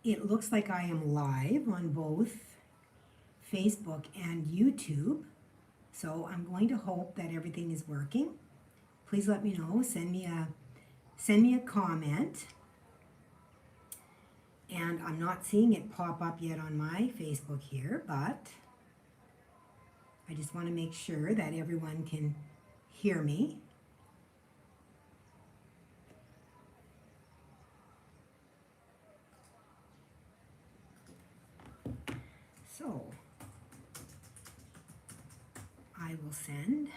It looks like I am live on both Facebook and YouTube. So I'm going to hope that everything is working. Please let me know. Send me a comment. And I'm not seeing it pop up yet on my Facebook here, but I just want to make sure that everyone can hear me. So I will send.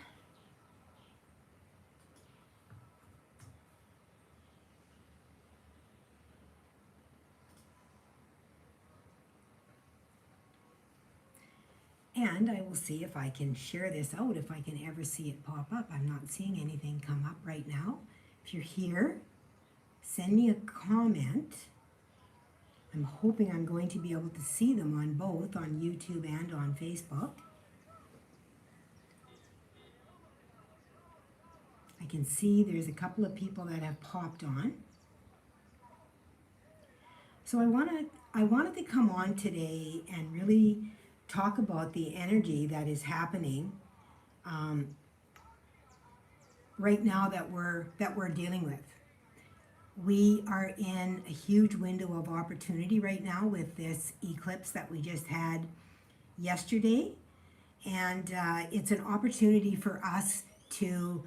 And I will see if I can share this out, if I can ever see it pop up. I'm not seeing anything come up right now. If you're here, send me a comment. I'm hoping I'm going to be able to see them on both, on YouTube and on Facebook. I can see there's a couple of people that have popped on. So I wanted to come on today and really talk about the energy that is happening right now that we're dealing with. We are in a huge window of opportunity right now with this eclipse that we just had yesterday, and it's an opportunity for us to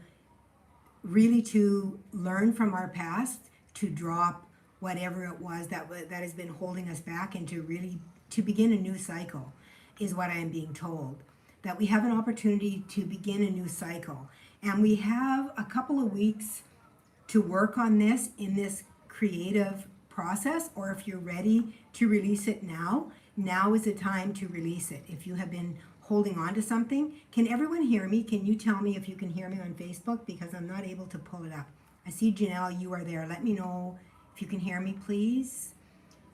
really to learn from our past, to drop whatever it was that has been holding us back, and to begin a new cycle, is what I am being told. That we have an opportunity to begin a new cycle. And we have a couple of weeks to work on this in this creative process, or if you're ready to release it now is the time to release it. If you have been holding on to something, can everyone hear me? Can you tell me if you can hear me on Facebook? Because I'm not able to pull it up. I see Janelle, you are there. Let me know if you can hear me, please.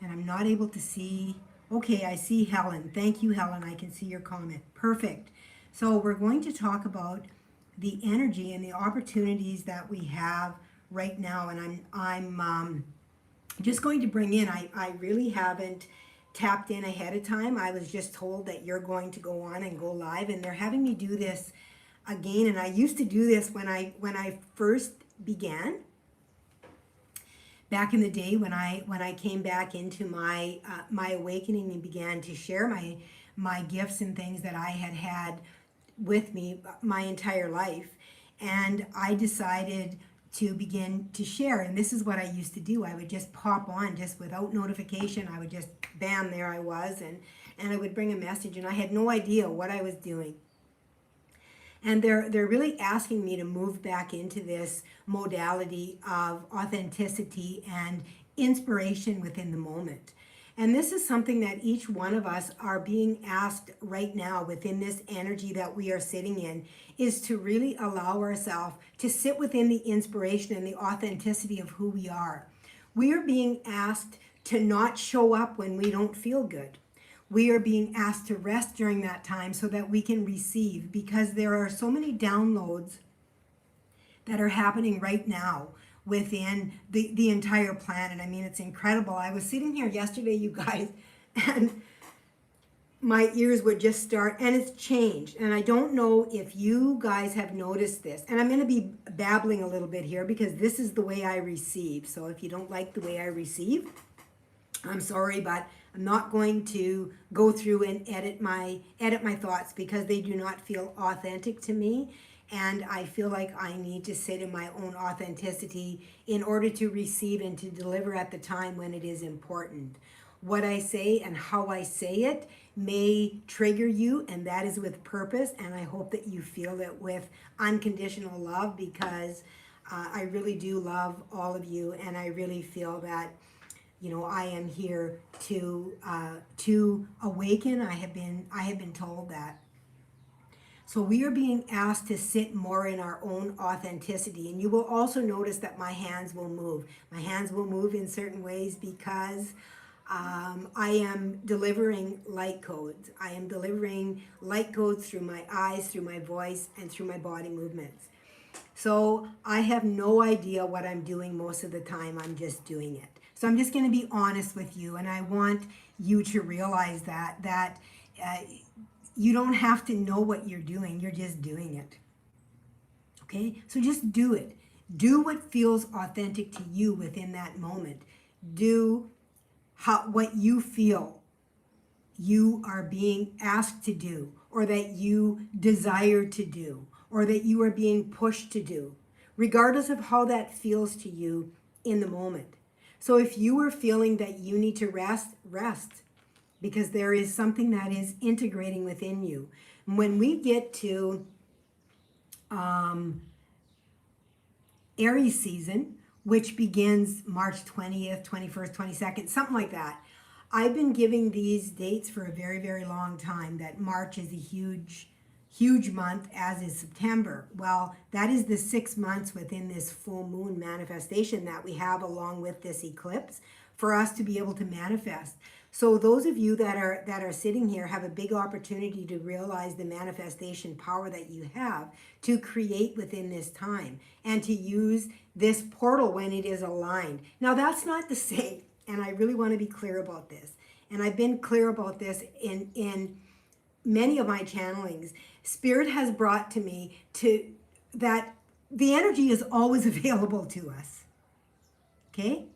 And I'm not able to see. Okay, I see Helen. Thank you, Helen. I can see your comment. Perfect. So we're going to talk about the energy and the opportunities that we have right now. And I'm just going to bring in, I really haven't tapped in ahead of time. I was just told that you're going to go on and go live, and they're having me do this again. And I used to do this when I first began. Back in the day when I came back into my awakening and began to share my gifts and things that I had with me my entire life, and I decided to begin to share. And this is what I used to do. I would just pop on just without notification. I would just bam, there I was, and I would bring a message, and I had no idea what I was doing. And they're really asking me to move back into this modality of authenticity and inspiration within the moment. And this is something that each one of us are being asked right now within this energy that we are sitting in, is to really allow ourselves to sit within the inspiration and the authenticity of who we are. We are being asked to not show up when we don't feel good. We are being asked to rest during that time so that we can receive, because there are so many downloads that are happening right now within the entire planet. I mean, it's incredible. I was sitting here yesterday, you guys, and my ears would just start, and it's changed. And I don't know if you guys have noticed this. And I'm going to be babbling a little bit here because this is the way I receive. So if you don't like the way I receive, I'm sorry, but I'm not going to go through and edit my thoughts, because they do not feel authentic to me. And I feel like I need to sit in my own authenticity in order to receive and to deliver at the time when it is important. What I say and how I say it may trigger you, and that is with purpose. And I hope that you feel it with unconditional love, because I really do love all of you, and I really feel that, you know, I am here to awaken. I have been told that. So we are being asked to sit more in our own authenticity. And you will also notice that my hands will move. My hands will move in certain ways because I am delivering light codes. I am delivering light codes through my eyes, through my voice, and through my body movements. So I have no idea what I'm doing most of the time. I'm just doing it. So I'm just going to be honest with you, and I want you to realize that you don't have to know what you're doing. You're just doing it. Okay? So just do it. Do what feels authentic to you within that moment. Do what you feel you are being asked to do, or that you desire to do, or that you are being pushed to do, regardless of how that feels to you in the moment. So if you are feeling that you need to rest, rest, because there is something that is integrating within you. When we get to Aries season, which begins March 20th, 21st, 22nd, something like that. I've been giving these dates for a very, very long time, that March is a huge, huge month, as is September. Well, that is the 6 months within this full moon manifestation that we have along with this eclipse for us to be able to manifest. So those of you that are sitting here have a big opportunity to realize the manifestation power that you have to create within this time and to use this portal when it is aligned. Now that's not to say, and I really want to be clear about this, and I've been clear about this in many of my channelings. Spirit has brought to me that the energy is always available to us. Okay?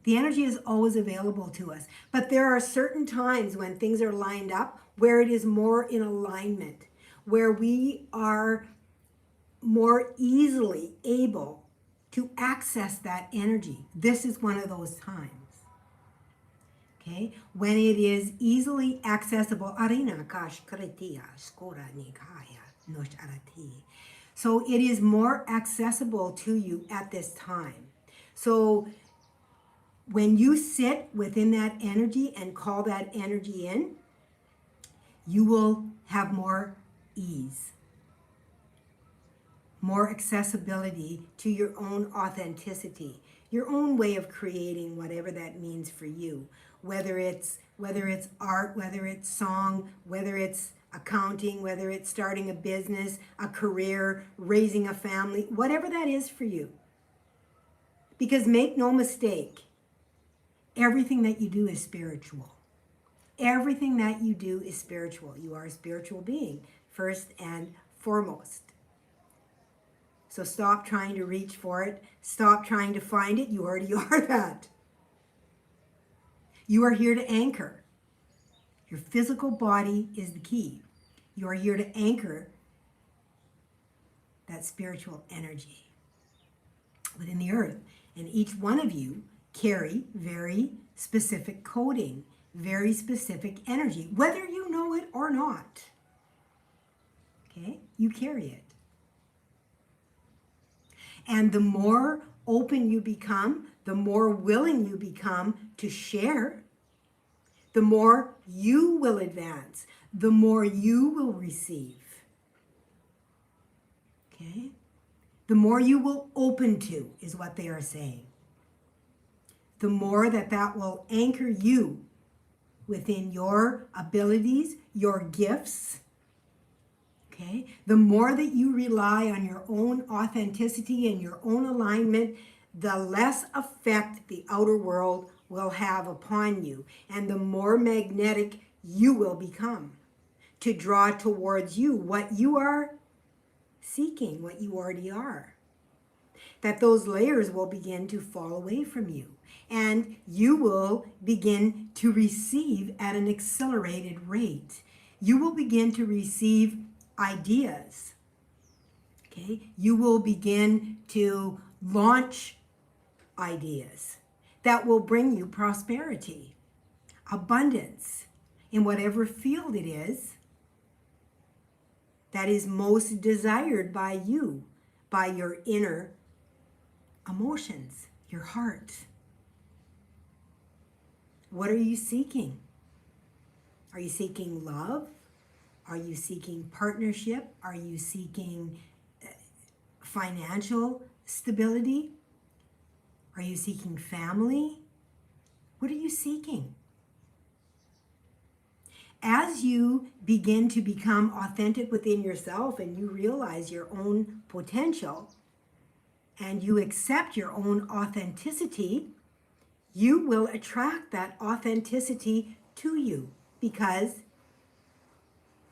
The energy is always available to us. But there are certain times when things are lined up where it is more in alignment, where we are more easily able to access that energy. This is one of those times. Okay? When it is easily accessible. So it is more accessible to you at this time. So when you sit within that energy and call that energy in, you will have more ease, more accessibility to your own authenticity, your own way of creating whatever that means for you. Whether it's art, whether it's song, whether it's accounting, whether it's starting a business, a career, raising a family, whatever that is for you. Because make no mistake, everything that you do is spiritual. Everything that you do is spiritual. You are a spiritual being, first and foremost. So stop trying to reach for it. Stop trying to find it. You already are that. You are here to anchor. Your physical body is the key. You are here to anchor that spiritual energy within the earth. And each one of you carry very specific coding, very specific energy, whether you know it or not. Okay? You carry it. And the more open you become, the more willing you become to share, the more you will advance, the more you will receive. Okay? The more you will open to is what they are saying. The more that will anchor you within your abilities, your gifts. Okay? The more that you rely on your own authenticity and your own alignment, the less effect the outer world will have upon you, and the more magnetic you will become to draw towards you what you are seeking, what you already are. That those layers will begin to fall away from you, and you will begin to receive at an accelerated rate. You will begin to receive ideas. Okay? You will begin to launch ideas that will bring you prosperity, abundance in whatever field it is that is most desired by you, by your inner emotions, your heart. What are you seeking? Are you seeking love? Are you seeking partnership? Are you seeking financial stability? Are you seeking family? What are you seeking? As you begin to become authentic within yourself and you realize your own potential and you accept your own authenticity, you will attract that authenticity to you because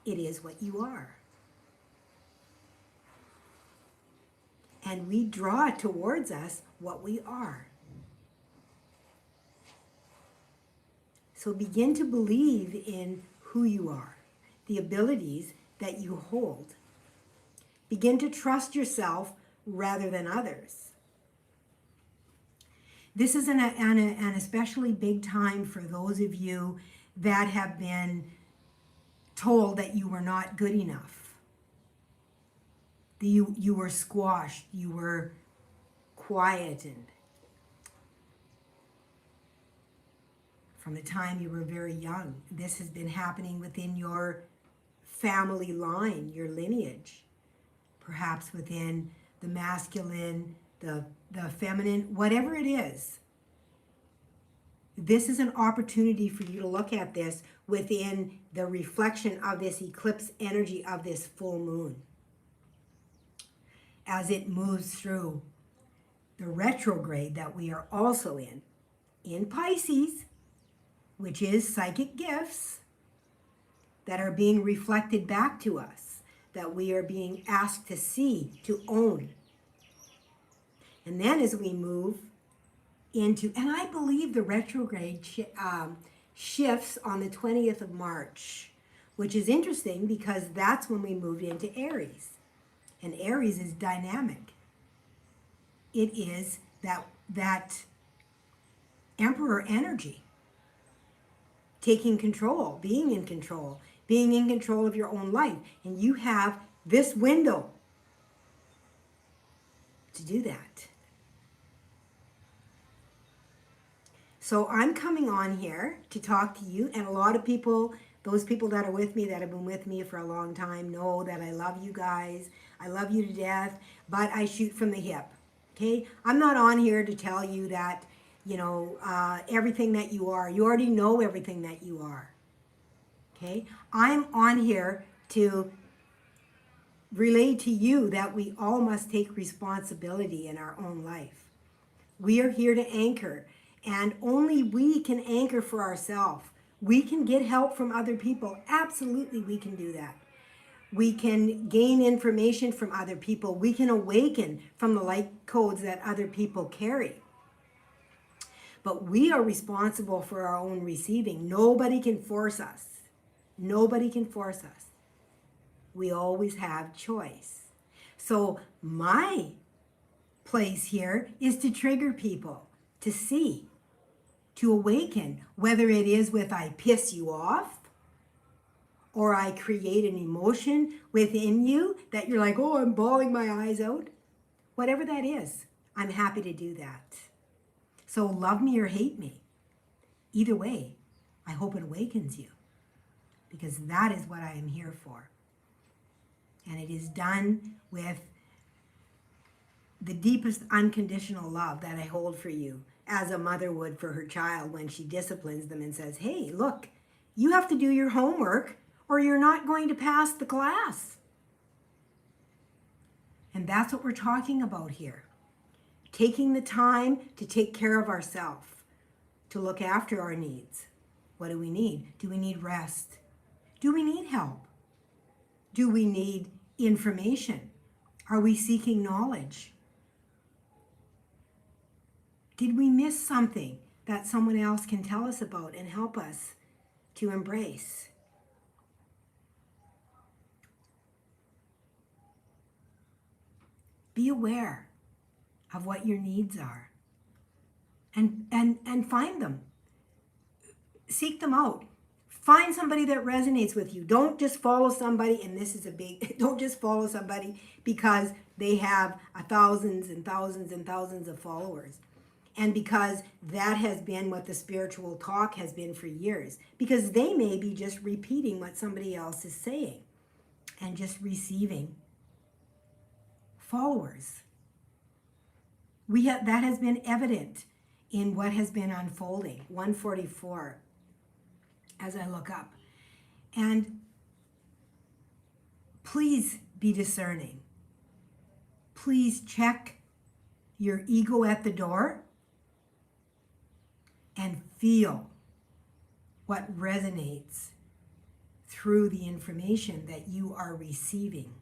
it is what you are. And we draw towards us what we are. So begin to believe in who you are, the abilities that you hold. Begin to trust yourself rather than others. This is an especially big time for those of you that have been told that you were not good enough. You were squashed, you were quietened. From the time you were very young, this has been happening within your family line, your lineage, perhaps within the masculine, the feminine, whatever it is. This is an opportunity for you to look at this within the reflection of this eclipse energy of this full moon as it moves through the retrograde that we are also in Pisces, which is psychic gifts that are being reflected back to us, that we are being asked to see, to own. And then as we move into, and I believe the retrograde shifts on the 20th of March, which is interesting because that's when we moved into Aries. And Aries is dynamic. It is that emperor energy, taking control, being in control of your own life. And you have this window to do that. So I'm coming on here to talk to you, and a lot of people, those people that are with me, that have been with me for a long time, know that I love you guys. I love you to death, but I shoot from the hip, okay? I'm not on here to tell you that, everything that you are. You already know everything that you are, okay? I'm on here to relay to you that we all must take responsibility in our own life. We are here to anchor. And only we can anchor for ourselves. We can get help from other people. Absolutely, we can do that. We can gain information from other people. We can awaken from the light codes that other people carry. But we are responsible for our own receiving. Nobody can force us. Nobody can force us. We always have choice. So my place here is to trigger people, to see, to awaken, whether it is with I piss you off, or I create an emotion within you that you're like, oh, I'm bawling my eyes out. Whatever that is, I'm happy to do that. So love me or hate me. Either way, I hope it awakens you, because that is what I am here for. And it is done with the deepest unconditional love that I hold for you, as a mother would for her child when she disciplines them and says, hey, look, you have to do your homework or you're not going to pass the class. And that's what we're talking about here. Taking the time to take care of ourselves, to look after our needs. What do we need? Do we need rest? Do we need help? Do we need information? Are we seeking knowledge? Did we miss something that someone else can tell us about and help us to embrace? Be aware of what your needs are and find them. Seek them out. Find somebody that resonates with you. Don't just follow somebody, and this is a big, don't just follow somebody because they have thousands and thousands and thousands of followers. And because that has been what the spiritual talk has been for years. Because they may be just repeating what somebody else is saying and just receiving followers. That has been evident in what has been unfolding. 144, as I look up. And please be discerning. Please check your ego at the door. and feel what resonates through the information that you are receiving.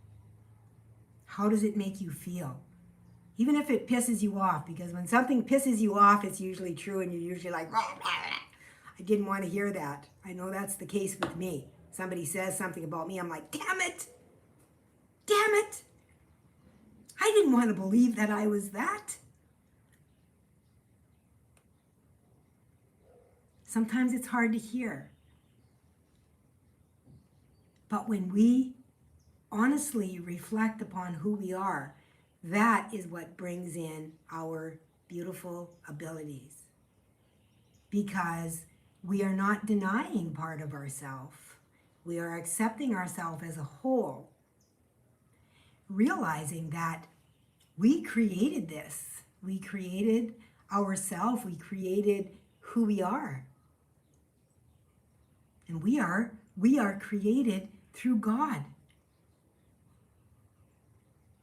How does it make you feel? Even if it pisses you off, because when something pisses you off, it's usually true and you're usually like, rah, rah, rah. I didn't want to hear that. I know that's the case with me. Somebody says something about me, I'm like, damn it. Damn it. I didn't want to believe that I was that. Sometimes it's hard to hear. But when we honestly reflect upon who we are, that is what brings in our beautiful abilities. Because we are not denying part of ourselves. We are accepting ourselves as a whole. Realizing that we created this. We created ourselves. We created who we are. And we are created through God.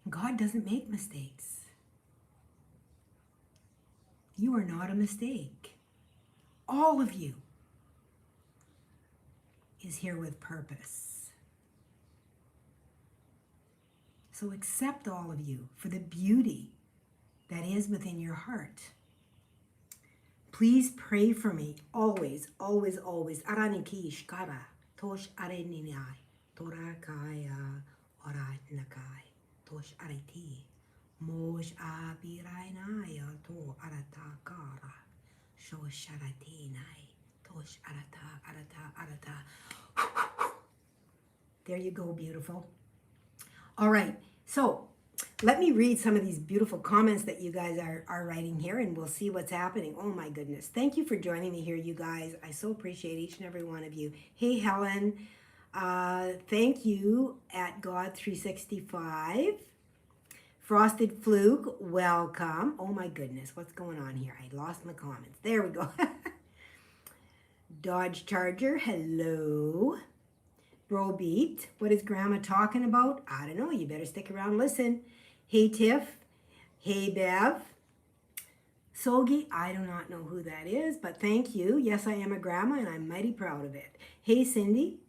God doesn't make mistakes. You are not a mistake. All of you is here with purpose. So accept all of you for the beauty that is within your heart. Please pray for me always, always, always. Araniki shkara, tosh areninai, torakaya, oranakai, tosh areti, mosh abirainaya, to aratakara, shosharatinai, tosh arata. There you go, beautiful. All right, so let me read some of these beautiful comments that you guys are writing here, and we'll see what's happening. Oh my goodness. Thank you for joining me here, you guys. I so appreciate each and every one of you. Hey, Helen. Thank you at God365. Frosted Fluke, welcome. Oh my goodness, what's going on here? I lost my comments. There we go. Dodge Charger, hello. Bro Beat, what is Grandma talking about? I don't know. You better stick around and listen. Hey Tiff. Hey Bev. Sogi, I do not know who that is, but thank you. Yes, I am a grandma and I'm mighty proud of it. Hey Cindy.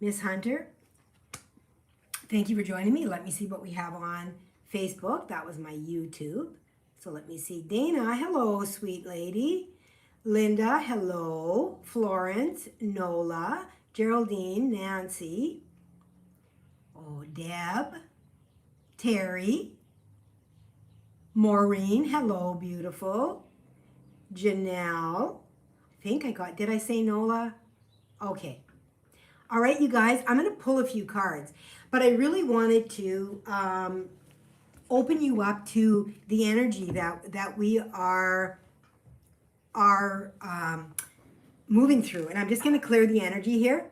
Miss Hunter. Thank you for joining me. Let me see what we have on Facebook. That was my YouTube. So let me see. Dana, hello, sweet lady. Linda, hello. Florence, Nola. Geraldine, Nancy, oh, Deb, Terry, Maureen, hello, beautiful, Janelle, did I say Nola? Okay. All right, you guys, I'm going to pull a few cards, but I really wanted to open you up to the energy that we are moving through. And I'm just going to clear the energy here.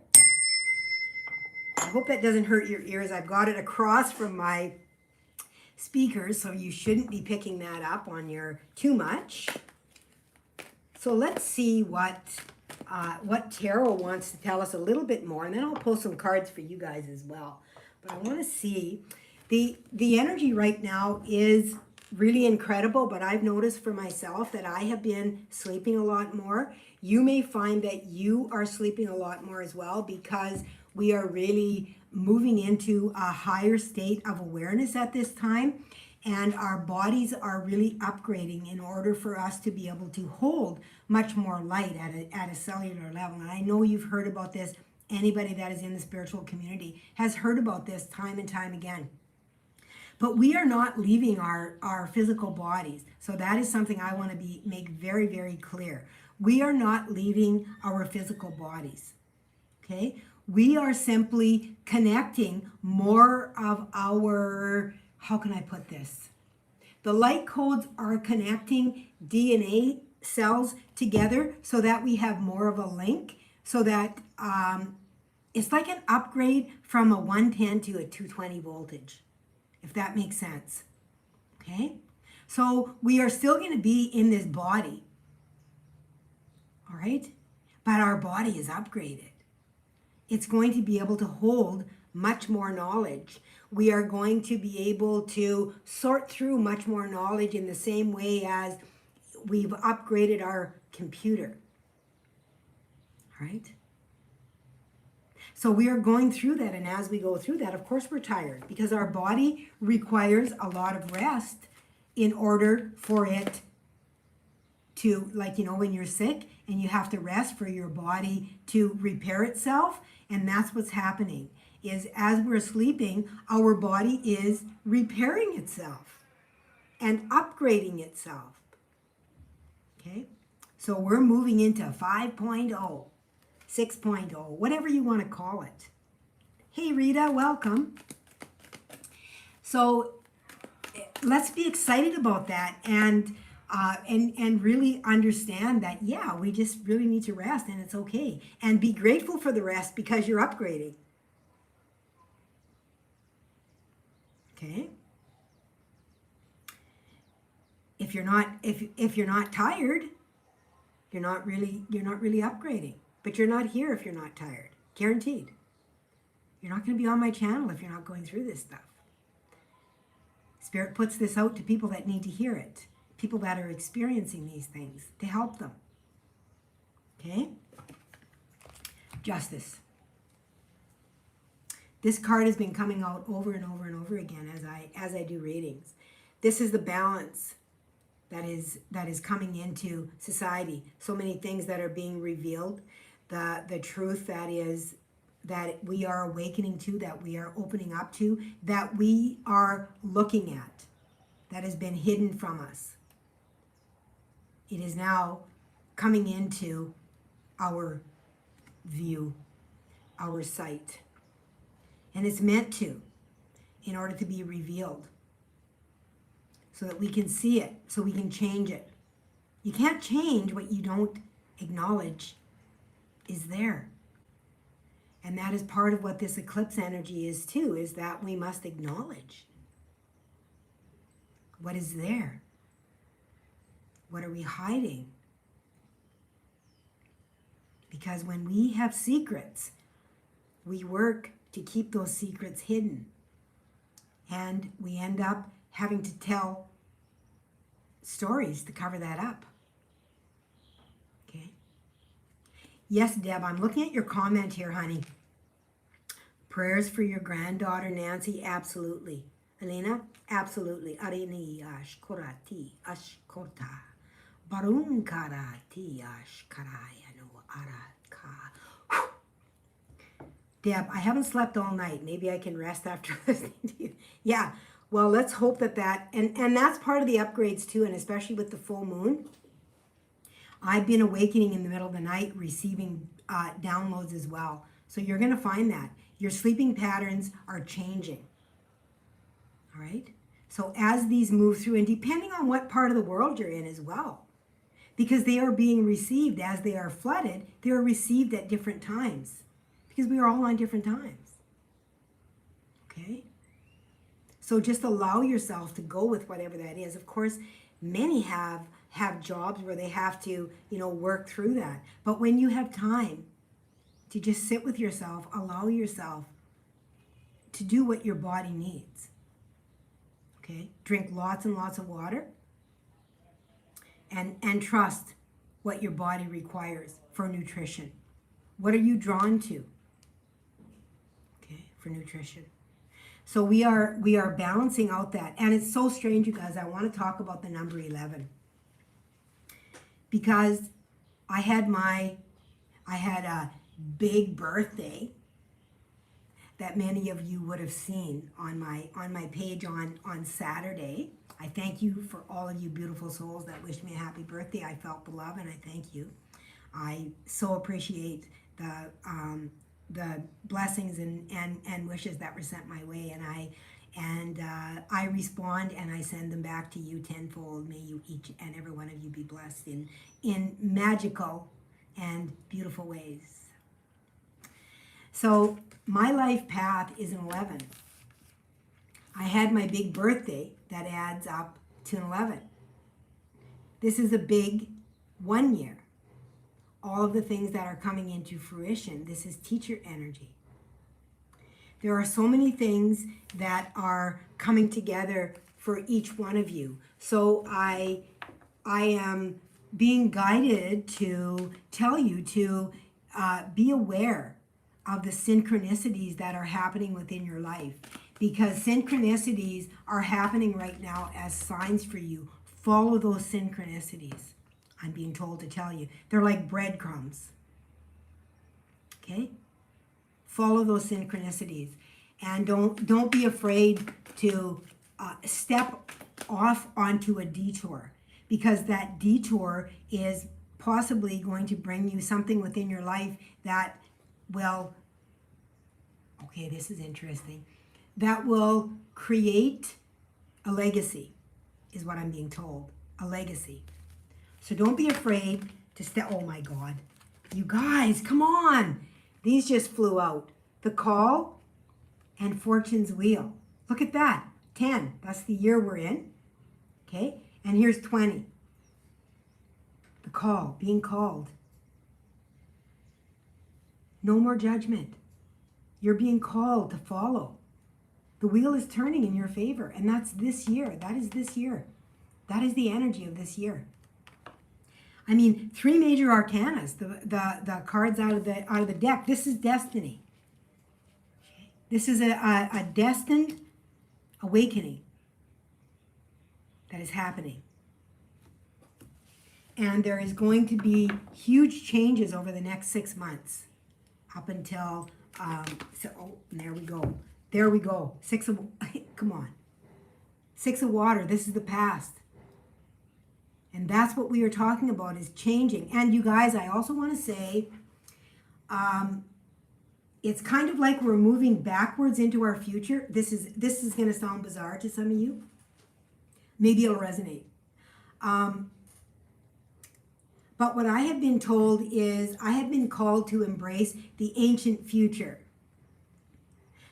I hope that doesn't hurt your ears. I've got it across from my speakers, so you shouldn't be picking that up on your too much. So let's see what Tarot wants to tell us a little bit more, and then I'll pull some cards for you guys as well. But I want to see the energy right now is really incredible, but I've noticed for myself that I have been sleeping a lot more. You may find that you are sleeping a lot more as well, because we are really moving into a higher state of awareness at this time, and our bodies are really upgrading in order for us to be able to hold much more light at a cellular level. And I know you've heard about this. Anybody that is in the spiritual community has heard about this time and time again. But we are not leaving our physical bodies. So that is something I want to make very, very clear. We are not leaving our physical bodies. Okay? We are simply connecting more of our, how can I put this? The light codes are connecting DNA cells together so that we have more of a link, so that it's like an upgrade from a 110 to a 220 voltage, if that makes sense. Okay? So we are still going to be in this body. All right? But our body is upgraded. It's going to be able to hold much more knowledge. We are going to be able to sort through much more knowledge in the same way as we've upgraded our computer. right? So we are going through that, and as we go through that, of course we're tired because our body requires a lot of rest in order for it to, like, when you're sick and you have to rest for your body to repair itself, and that's what's happening, is as we're sleeping, our body is repairing itself and upgrading itself, okay? So we're moving into 5.0, 6.0, whatever you want to call it. Hey, Rita, welcome. So let's be excited about that and really understand that, yeah, we just really need to rest, and it's okay. And be grateful for the rest because you're upgrading. Okay? If you're not tired, you're not really upgrading. But you're not here if you're not tired. Guaranteed. You're not going to be on my channel if you're not going through this stuff. Spirit puts this out to people that need to hear it. People that are experiencing these things, to help them. Okay? Justice. This card has been coming out over and over and over again as I do readings. This is the balance that is coming into society. So many things that are being revealed. The truth that we are awakening to, that we are opening up to, that we are looking at, that has been hidden from us. It is now coming into our view, our sight. And it's meant to, in order to be revealed, so that we can see it, so we can change it. You can't change what you don't acknowledge is there. And that is part of what this eclipse energy is too, is that we must acknowledge what is there. What are we hiding? Because when we have secrets, we work to keep those secrets hidden. And we end up having to tell stories to cover that up. Okay? Yes, Deb, I'm looking at your comment here, honey. Prayers for your granddaughter, Nancy, absolutely. Elena, absolutely. Arini ashkorati ashkota. Barun karati ashkaraya no araka. Deb, I haven't slept all night. Maybe I can rest after listening to you. Yeah, well, let's hope that and that's part of the upgrades too, and especially with the full moon. I've been awakening in the middle of the night, receiving downloads as well. So you're going to find that your sleeping patterns are changing. All right? So as these move through, and depending on what part of the world you're in as well, because they are being received as they are flooded, they are received at different times, because we are all on different times. Okay? So just allow yourself to go with whatever that is. Of course, many have jobs where they have to, work through that. But when you have time to just sit with yourself, allow yourself to do what your body needs. Okay? Drink lots and lots of water. And trust what your body requires for nutrition. What are you drawn to? Okay, for nutrition. So we are balancing out that. And it's so strange, you guys. I want to talk about the number 11. Because I had a big birthday that many of you would have seen on my page on Saturday. I thank you for all of you beautiful souls that wished me a happy birthday. I felt the love, and I thank you. I so appreciate the blessings and wishes that were sent my way, and I respond and I send them back to you tenfold. May you each and every one of you be blessed in magical and beautiful ways. So my life path is an 11. I had my big birthday that adds up to an 11. This is a big 1 year. All of the things that are coming into fruition, this is teacher energy. There are so many things that are coming together for each one of you. So I am being guided to tell you to be aware of the synchronicities that are happening within your life, because synchronicities are happening right now as signs for you. Follow those synchronicities. I'm being told to tell you. They're like breadcrumbs. Okay? Follow those synchronicities. And don't be afraid to step off onto a detour, because that detour is possibly going to bring you something within your life that will, okay, this is interesting, that will create a legacy, is what I'm being told. A legacy. So don't be afraid to step, oh my God. You guys, come on. These just flew out. The Call and Fortune's Wheel. Look at that. 10. That's the year we're in. Okay? And here's 20. The Call, being called. No more judgment. You're being called to follow. The wheel is turning in your favor, and that's this year. That is this year. That is the energy of this year. I mean, 3 major arcanas, the cards out of the deck. This is destiny. This is a destined awakening that is happening. And there is going to be huge changes over the next 6 months, up until, there we go. There we go. 6 of, come on. 6 of water, this is the past. And that's what we are talking about, is changing. And you guys, I also want to say, it's kind of like we're moving backwards into our future. This is going to sound bizarre to some of you. Maybe it'll resonate. But what I have been told is I have been called to embrace the ancient future.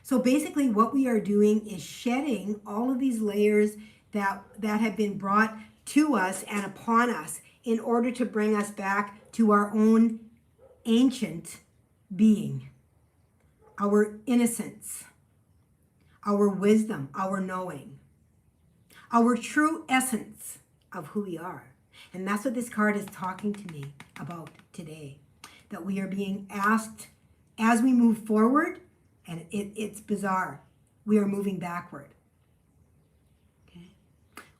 So basically what we are doing is shedding all of these layers that have been brought to us and upon us in order to bring us back to our own ancient being, our innocence, our wisdom, our knowing, our true essence of who we are. And that's what this card is talking to me about today, that we are being asked as we move forward, and it's bizarre, we are moving backward.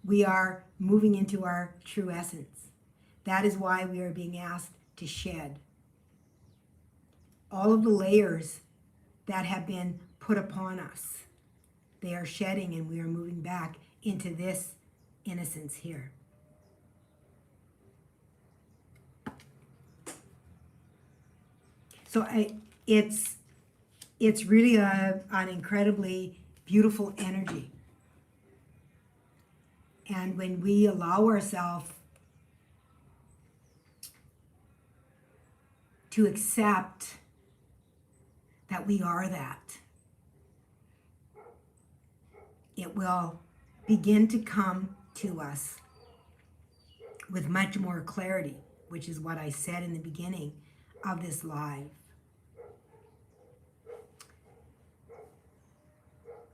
We are moving into our true essence. That is why we are being asked to shed all of the layers that have been put upon us. They are shedding, and we are moving back into this innocence here. So it's really an incredibly beautiful energy. And when we allow ourselves to accept that we are that, it will begin to come to us with much more clarity, which is what I said in the beginning of this live.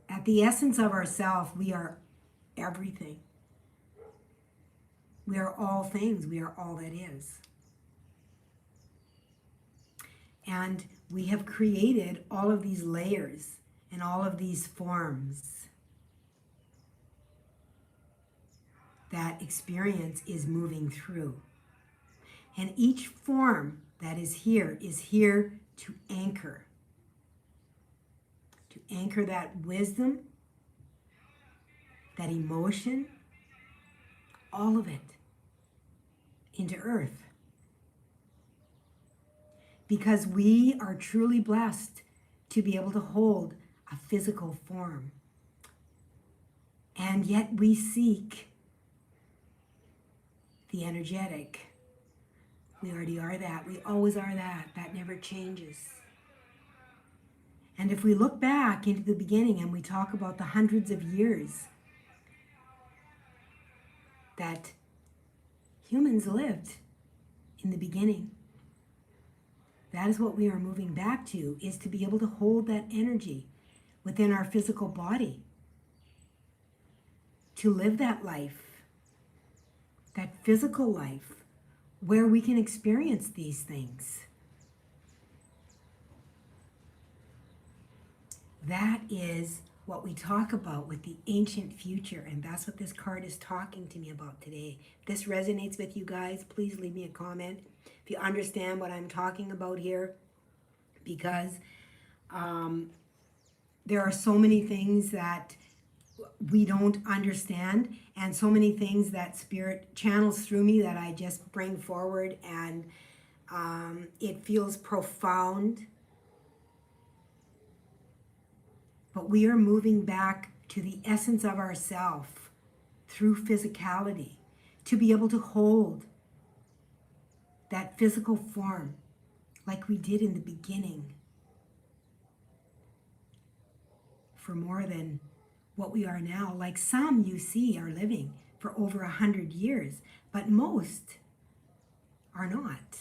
At the essence of ourself, we are everything. We are all things. We are all that is. And we have created all of these layers and all of these forms that experience is moving through. And each form that is here to anchor. To anchor that wisdom, that emotion, all of it into earth. Because we are truly blessed to be able to hold a physical form. And yet we seek the energetic. We already are that. We always are that. That never changes. And if we look back into the beginning and we talk about the hundreds of years that humans lived in the beginning, that is what we are moving back to, is to be able to hold that energy within our physical body, to live that life, that physical life, where we can experience these things. That is what we talk about with the ancient future, and that's what this card is talking to me about today. If this resonates with you guys, please leave me a comment if you understand what I'm talking about here, because there are so many things that we don't understand, and so many things that Spirit channels through me that I just bring forward, and it feels profound. But we are moving back to the essence of ourself through physicality, to be able to hold that physical form like we did in the beginning for more than what we are now. Like some you see are living for over 100 years, but most are not.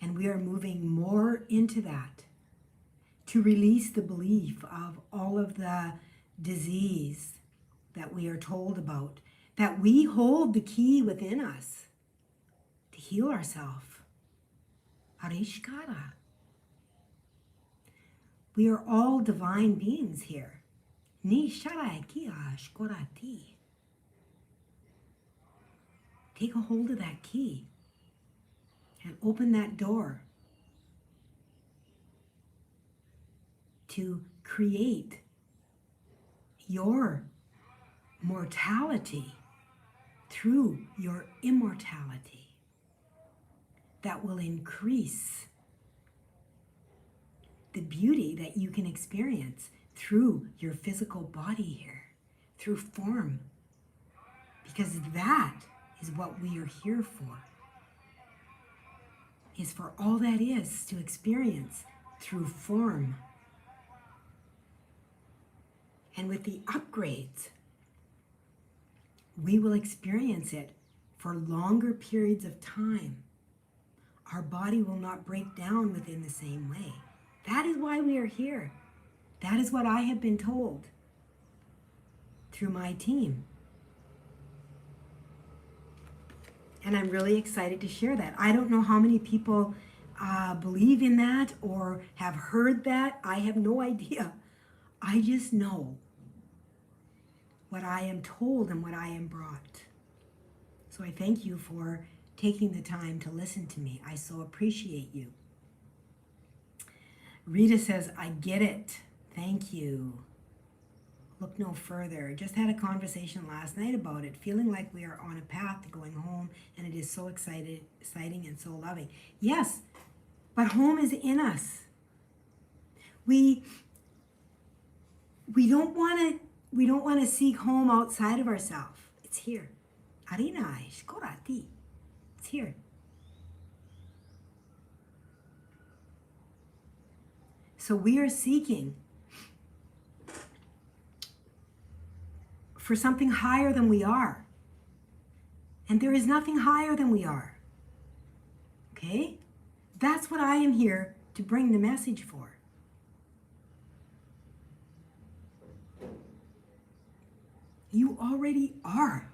And we are moving more into that to release the belief of all of the disease that we are told about, that we hold the key within us to heal ourselves. Arishkara. We are all divine beings here. Ni sharakia shkorati. Take a hold of that key and open that door to create your mortality through your immortality that will increase the beauty that you can experience through your physical body here, through form, because that is what we are here for. Is for all that is to experience through form. And with the upgrades, we will experience it for longer periods of time. Our body will not break down within the same way. That is why we are here. That is what I have been told through my team. And I'm really excited to share that. I don't know how many people believe in that or have heard that. I have no idea. I just know what I am told and what I am brought. So I thank you for taking the time to listen to me. I so appreciate you. Rita says, I get it. Thank you. Look no further. Just had a conversation last night about it, feeling like we are on a path to going home, and it is so exciting and so loving. Yes, but home is in us. We don't want to seek home outside of ourselves. It's here. Arinai shkorati. It's here. So we are seeking for something higher than we are. And there is nothing higher than we are. Okay? That's what I am here to bring the message for. You already are.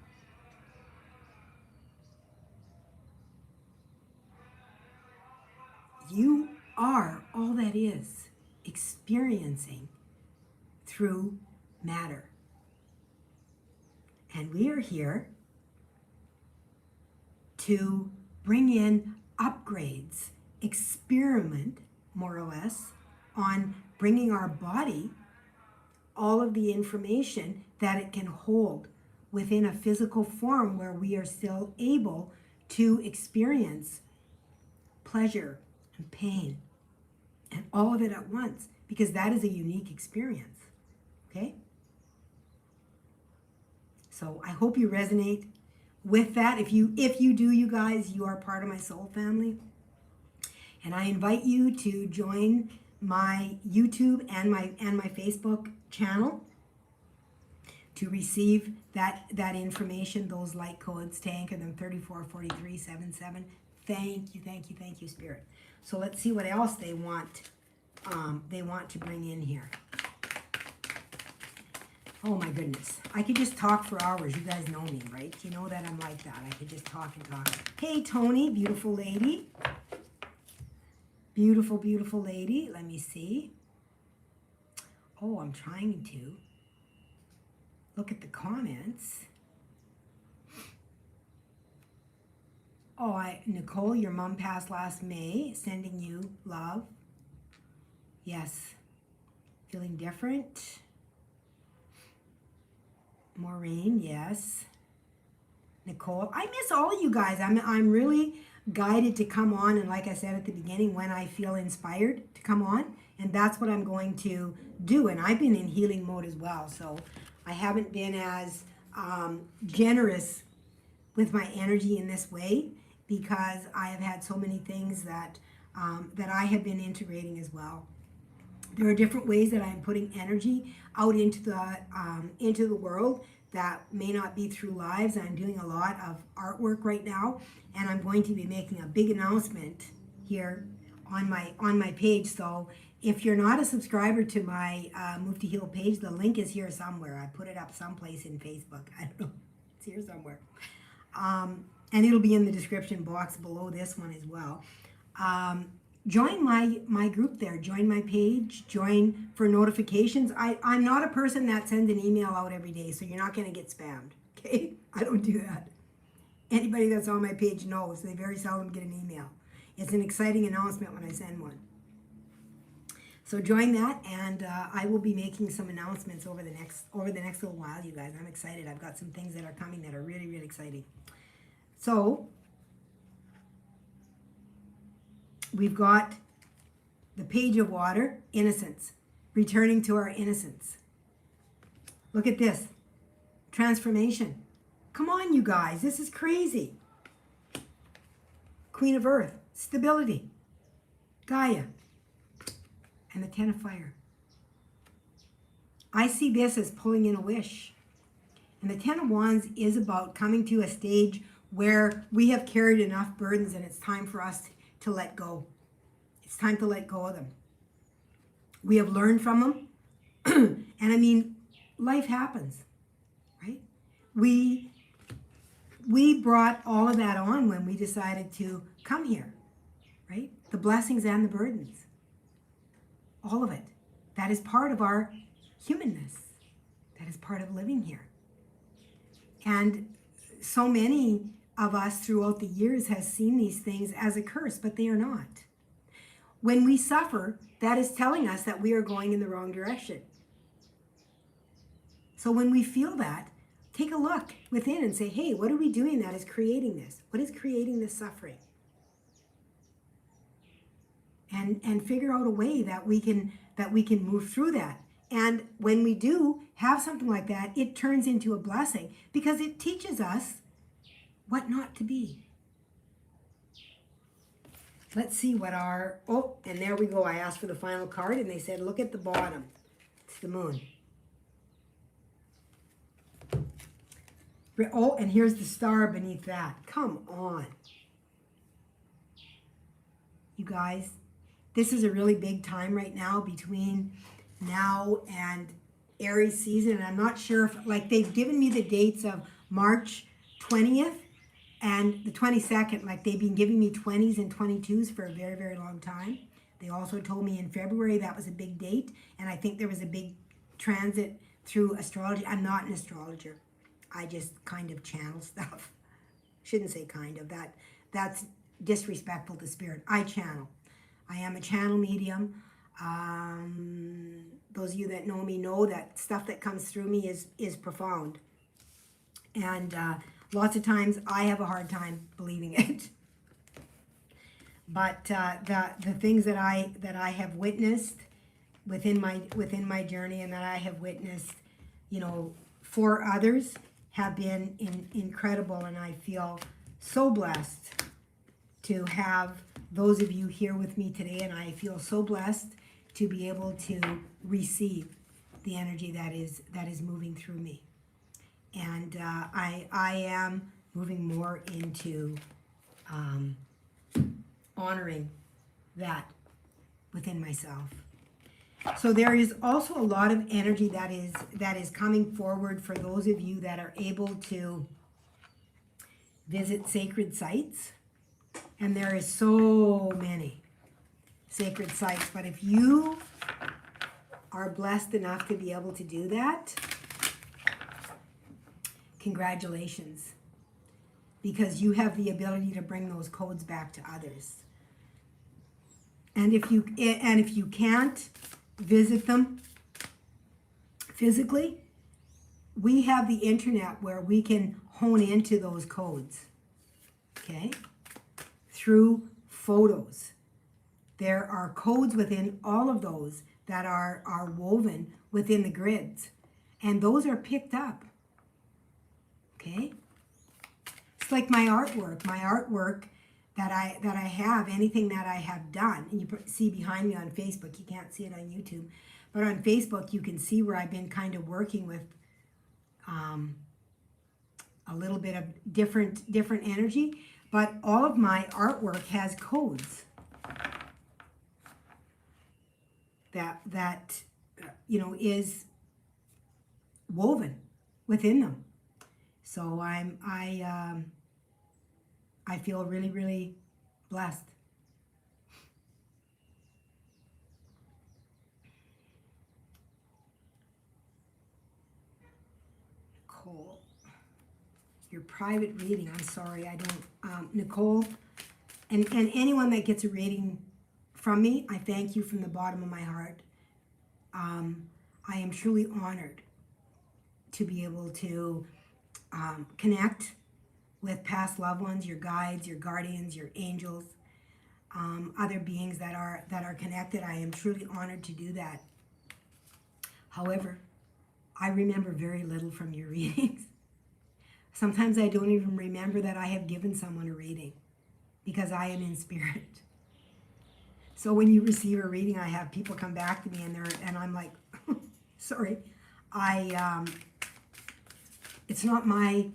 You are all that is experiencing through matter. And we are here to bring in upgrades, experiment, more or less, on bringing our body all of the information that it can hold within a physical form where we are still able to experience pleasure and pain and all of it at once, because that is a unique experience. Okay? So I hope you resonate with that. If you do, you guys, you are part of my soul family. And I invite you to join my YouTube and my Facebook channel to receive that information, those light codes, to anchor them 344377. Thank you, Spirit. So let's see what else they want to bring in here. Oh my goodness. I could just talk for hours. You guys know me, right? You know that I'm like that. I could just talk and talk. Hey, Tony, beautiful lady. Beautiful, beautiful lady. Let me see. Oh, I'm trying to look at the comments. Oh, Nicole, your mom passed last May. Sending you love. Yes. Feeling different. Maureen, yes. Nicole, I miss all you guys. I'm really guided to come on, and like I said at the beginning, when I feel inspired to come on, and that's what I'm going to do. And I've been in healing mode as well, so I haven't been as generous with my energy in this way because I have had so many things that that I have been integrating as well. There are different ways that I'm putting energy out into the world that may not be through lives. I'm doing a lot of artwork right now, and I'm going to be making a big announcement here on my page. So if you're not a subscriber to my Move to Heal page, the link is here somewhere. I put it up someplace in Facebook. I don't know. It's here somewhere. And it'll be in the description box below this one as well. Join my group there. Join my page. Join for notifications. I'm not a person that sends an email out every day, so you're not going to get spammed. Okay? I don't do that. Anybody that's on my page knows they very seldom get an email. It's an exciting announcement when I send one. So join that, and I will be making some announcements over the next little while, you guys. I'm excited. I've got some things that are coming that are really, really exciting. So we've got the page of water, innocence, returning to our innocence. Look at this, transformation. Come on, you guys, this is crazy. Queen of Earth, stability, Gaia, and the Ten of Fire. I see this as pulling in a wish. And the Ten of Wands is about coming to a stage where we have carried enough burdens and it's time for us to let go. It's time to let go of them. We have learned from them. And I mean, life happens, right? We brought all of that on when we decided to come here, right? The blessings and the burdens. All of it. That is part of our humanness. That is part of living here. And so many of us throughout the years has seen these things as a curse, but they are not. When we suffer, that is telling us that we are going in the wrong direction. So when we feel that, take a look within and say, hey, what are we doing that is creating this? What is creating this suffering? And figure out a way that we can move through that. And when we do have something like that, it turns into a blessing because it teaches us what not to be. Let's see what and there we go. I asked for the final card and they said, look at the bottom. It's the moon. Oh, and here's the star beneath that. Come on. You guys, this is a really big time right now between now and Aries season. And I'm not sure if, like, they've given me the dates of March 20th and the 22nd. Like, they've been giving me 20s and 22s for a very, very long time. They also told me in February that was a big date. And I think there was a big transit through astrology. I'm not an astrologer. I just kind of channel stuff. Shouldn't say kind of. That's disrespectful to spirit. I channel. I am a channel medium. Those of you that know me know that stuff that comes through me is profound. And lots of times I have a hard time believing it. But the things that I have witnessed within my journey and that I have witnessed, for others have been incredible, and I feel so blessed to have those of you here with me today, and I feel so blessed to be able to receive the energy that is moving through me. And I am moving more into honoring that within myself. So there is also a lot of energy that is coming forward for those of you that are able to visit sacred sites. And there is so many sacred sites. But if you are blessed enough to be able to do that, congratulations, because you have the ability to bring those codes back to others. And if you can't visit them physically, we have the internet where we can hone into those codes, okay, through photos. There are codes within all of those that are woven within the grids, and those are picked up, okay? It's like my artwork that I have, anything that I have done, and you see behind me on Facebook, you can't see it on YouTube, but on Facebook you can see where I've been kind of working with a little bit of different energy, but all of my artwork has codes that is woven within them. So I feel really, really blessed. Nicole, your private reading, I'm sorry, I don't, Nicole, and anyone that gets a reading from me, I thank you from the bottom of my heart. I am truly honored to be able to connect with past loved ones, your guides, your guardians, your angels, other beings that are connected. I am truly honored to do that. However, I remember very little from your readings. Sometimes I don't even remember that I have given someone a reading because I am in spirit. So when you receive a reading, I have people come back to me and I'm like, sorry, it's not my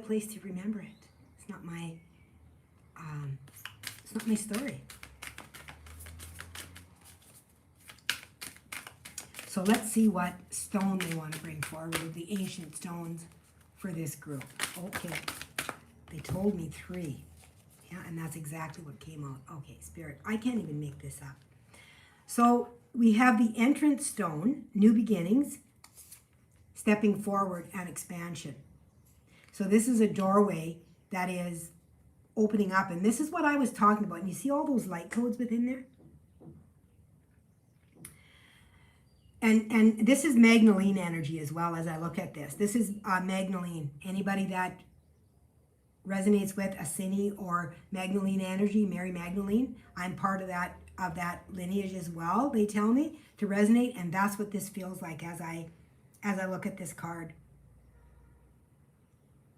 place to remember it. It's not my story. So let's see what stone they want to bring forward, the ancient stones for this group. Okay, they told me 3. Yeah, and that's exactly what came out. Okay, Spirit, I can't even make this up. So we have the entrance stone, new beginnings, stepping forward, and expansion. So this is a doorway that is opening up, and this is what I was talking about. And you see all those light codes within there? And this is Magdalene energy as well as I look at this. This is Magdalene. Anybody that resonates with Asini or Magdalene energy, Mary Magdalene, I'm part of that lineage as well, they tell me, to resonate, and that's what this feels like as I look at this card.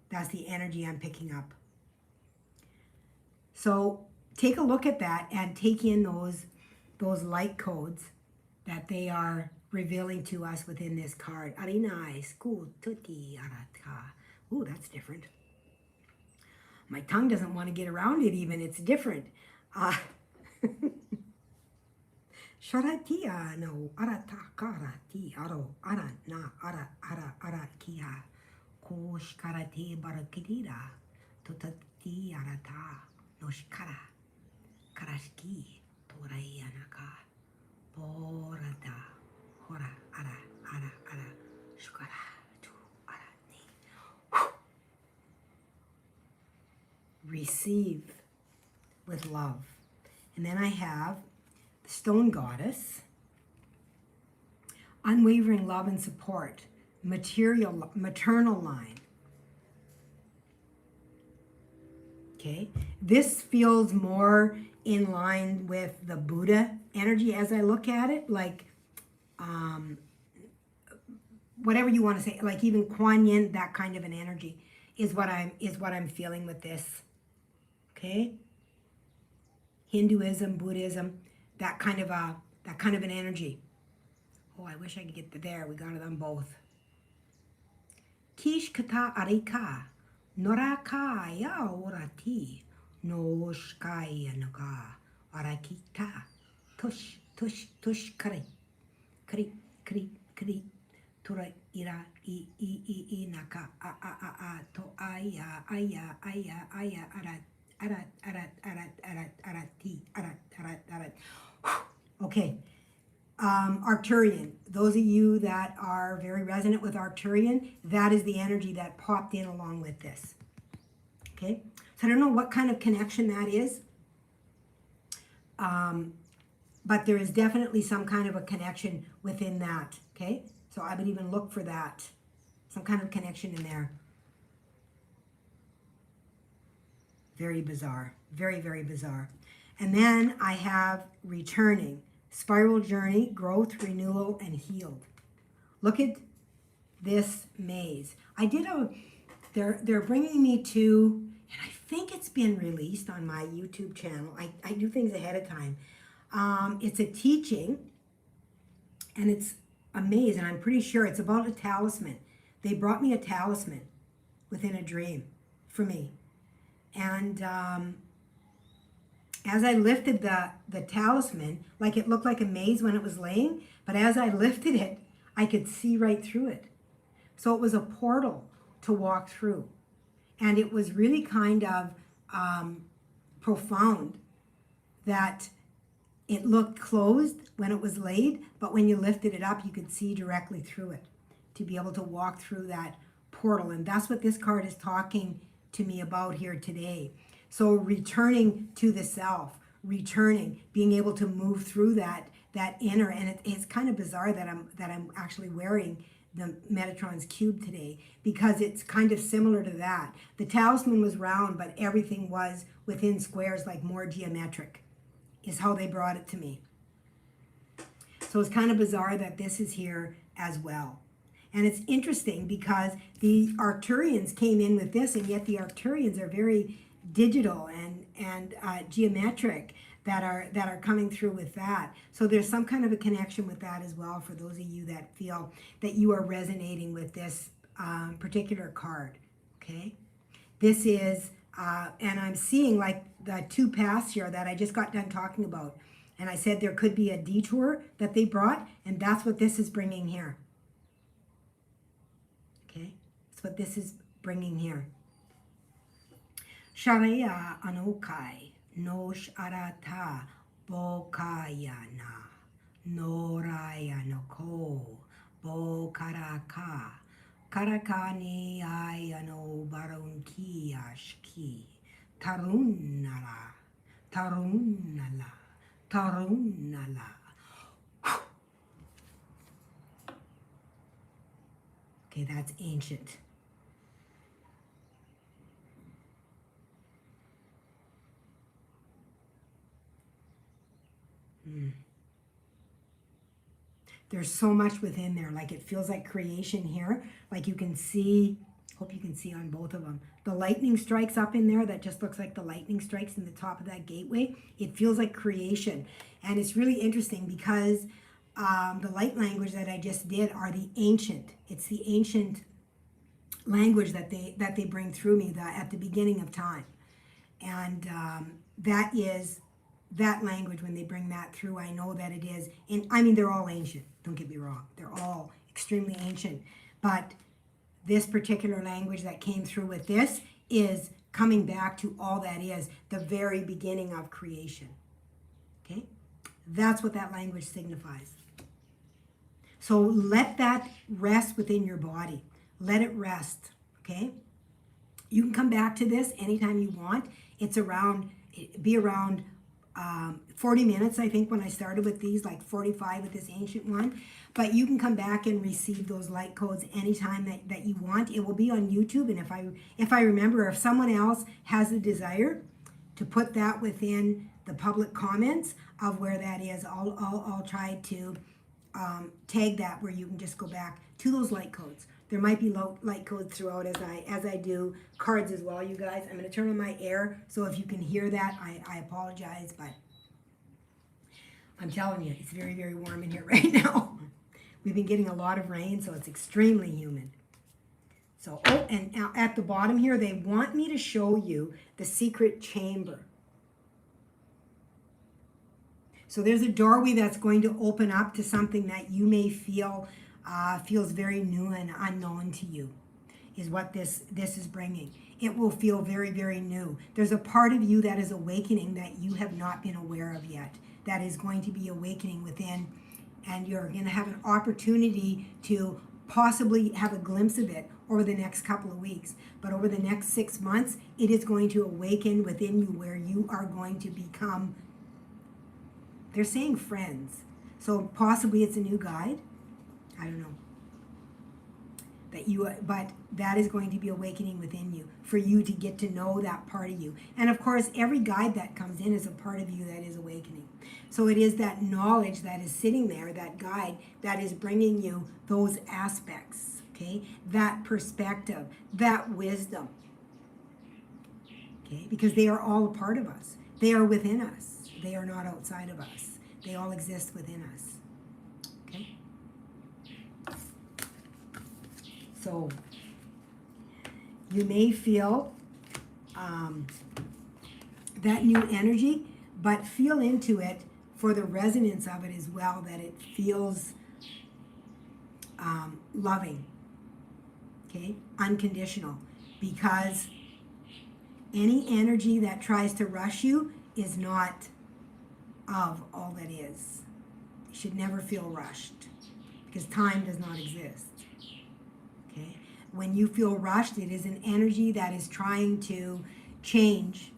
That's the energy I'm picking up. So take a look at that and take in those light codes that they are revealing to us within this card. Arinai, school, tuti, arata. Ooh, that's different. My tongue doesn't want to get around it even. It's different. Sharatia no arata karati aro ara na ara kia kosh karate barakira totati arata noshkara karashki torayanaka porata hora ara shukara tu arati. Receive with love. And then I have the Stone Goddess, unwavering love and support, maternal line. Okay, this feels more in line with the Buddha energy as I look at it, like whatever you want to say, like even Kuan Yin, that kind of an energy is what I'm feeling with this. Okay, Hinduism, Buddhism, that kind of an energy. Oh, I wish I could get there. We got them both. Kish kata arika, noraka ya orati, noshkaya naga, arakita, tush kari, tura ira i naka a to aya arat arati. Okay. Arcturian. Those of you that are very resonant with Arcturian, that is the energy that popped in along with this. Okay. So I don't know what kind of connection that is. But there is definitely some kind of a connection within that. Okay. So I would even look for that. Some kind of connection in there. Very bizarre. Very, very bizarre. And then I have returning. Spiral journey, growth, renewal, and healed. Look at this maze. They're bringing me to, and I think it's been released on my YouTube channel. I do things ahead of time. It's a teaching, and it's a maze, and I'm pretty sure it's about a talisman. They brought me a talisman within a dream for me. And as I lifted the talisman, like it looked like a maze when it was laying, but as I lifted it, I could see right through it. So it was a portal to walk through. And it was really kind of profound that it looked closed when it was laid, but when you lifted it up, you could see directly through it to be able to walk through that portal. And that's what this card is talking to me about here today. So returning to the self, returning, being able to move through that inner, and it's kind of bizarre that I'm actually wearing the Metatron's cube today, because it's kind of similar to that. The talisman was round, but everything was within squares, like more geometric, is how they brought it to me. So it's kind of bizarre that this is here as well. And it's interesting because the Arcturians came in with this, and yet the Arcturians are very digital and geometric that are coming through with that. So there's some kind of a connection with that as well for those of you that feel that you are resonating with this particular card. Okay, this is and I'm seeing like the two paths here that I just got done talking about, and I said there could be a detour that they brought, and that's what this is bringing here. Okay, that's what this is bringing here. Sharia anokai, nosh arata, bokayana, noraya noko, bokaraka, karakani ayano barunki ashki, tarunala, tarunala, tarunala. Okay, that's ancient. There's so much within there. Like it feels like creation here. Like you can see, hope you can see on both of them. The lightning strikes up in there, that just looks like the lightning strikes in the top of that gateway. It feels like creation. And it's really interesting because the light language that I just did are the ancient. It's the ancient language that they bring through me at the beginning of time. And that is that language. When they bring that through, I know that it is. And I mean, they're all ancient. Don't get me wrong. They're all extremely ancient. But this particular language that came through with this is coming back to all that is the very beginning of creation. Okay? That's what that language signifies. So let that rest within your body. Let it rest. Okay? You can come back to this anytime you want. It'd be around 40 minutes, I think, when I started with these, like 45 with this ancient one. But you can come back and receive those light codes anytime that you want. It will be on YouTube, and if I remember, if someone else has the desire to put that within the public comments of where that is, I'll try to tag that where you can just go back to those light codes. There might be light codes throughout as I do cards as well, you guys. I'm going to turn on my air, so if you can hear that, I apologize, but I'm telling you, it's very, very warm in here right now. We've been getting a lot of rain, so it's extremely humid. So, oh, and at the bottom here, they want me to show you the secret chamber. So there's a doorway that's going to open up to something that you may feel feels very new and unknown to you, is what this is bringing. It will feel very, very new. There's a part of you that is awakening that you have not been aware of yet, that is going to be awakening within, and you're going to have an opportunity to possibly have a glimpse of it over the next couple of weeks. But over the next 6 months, it is going to awaken within you where you are going to become, they're saying friends. So possibly it's a new guide. I don't know. But that is going to be awakening within you for you to get to know that part of you. And of course, every guide that comes in is a part of you that is awakening. So it is that knowledge that is sitting there, that guide, that is bringing you those aspects, okay? That perspective, that wisdom, okay? Because they are all a part of us. They are within us. They are not outside of us. They all exist within us, okay? So you may feel that new energy, but feel into it for the resonance of it as well, that it feels loving, okay, unconditional, because any energy that tries to rush you is not of all that is. You should never feel rushed, because time does not exist. Okay? When you feel rushed, it is an energy that is trying to change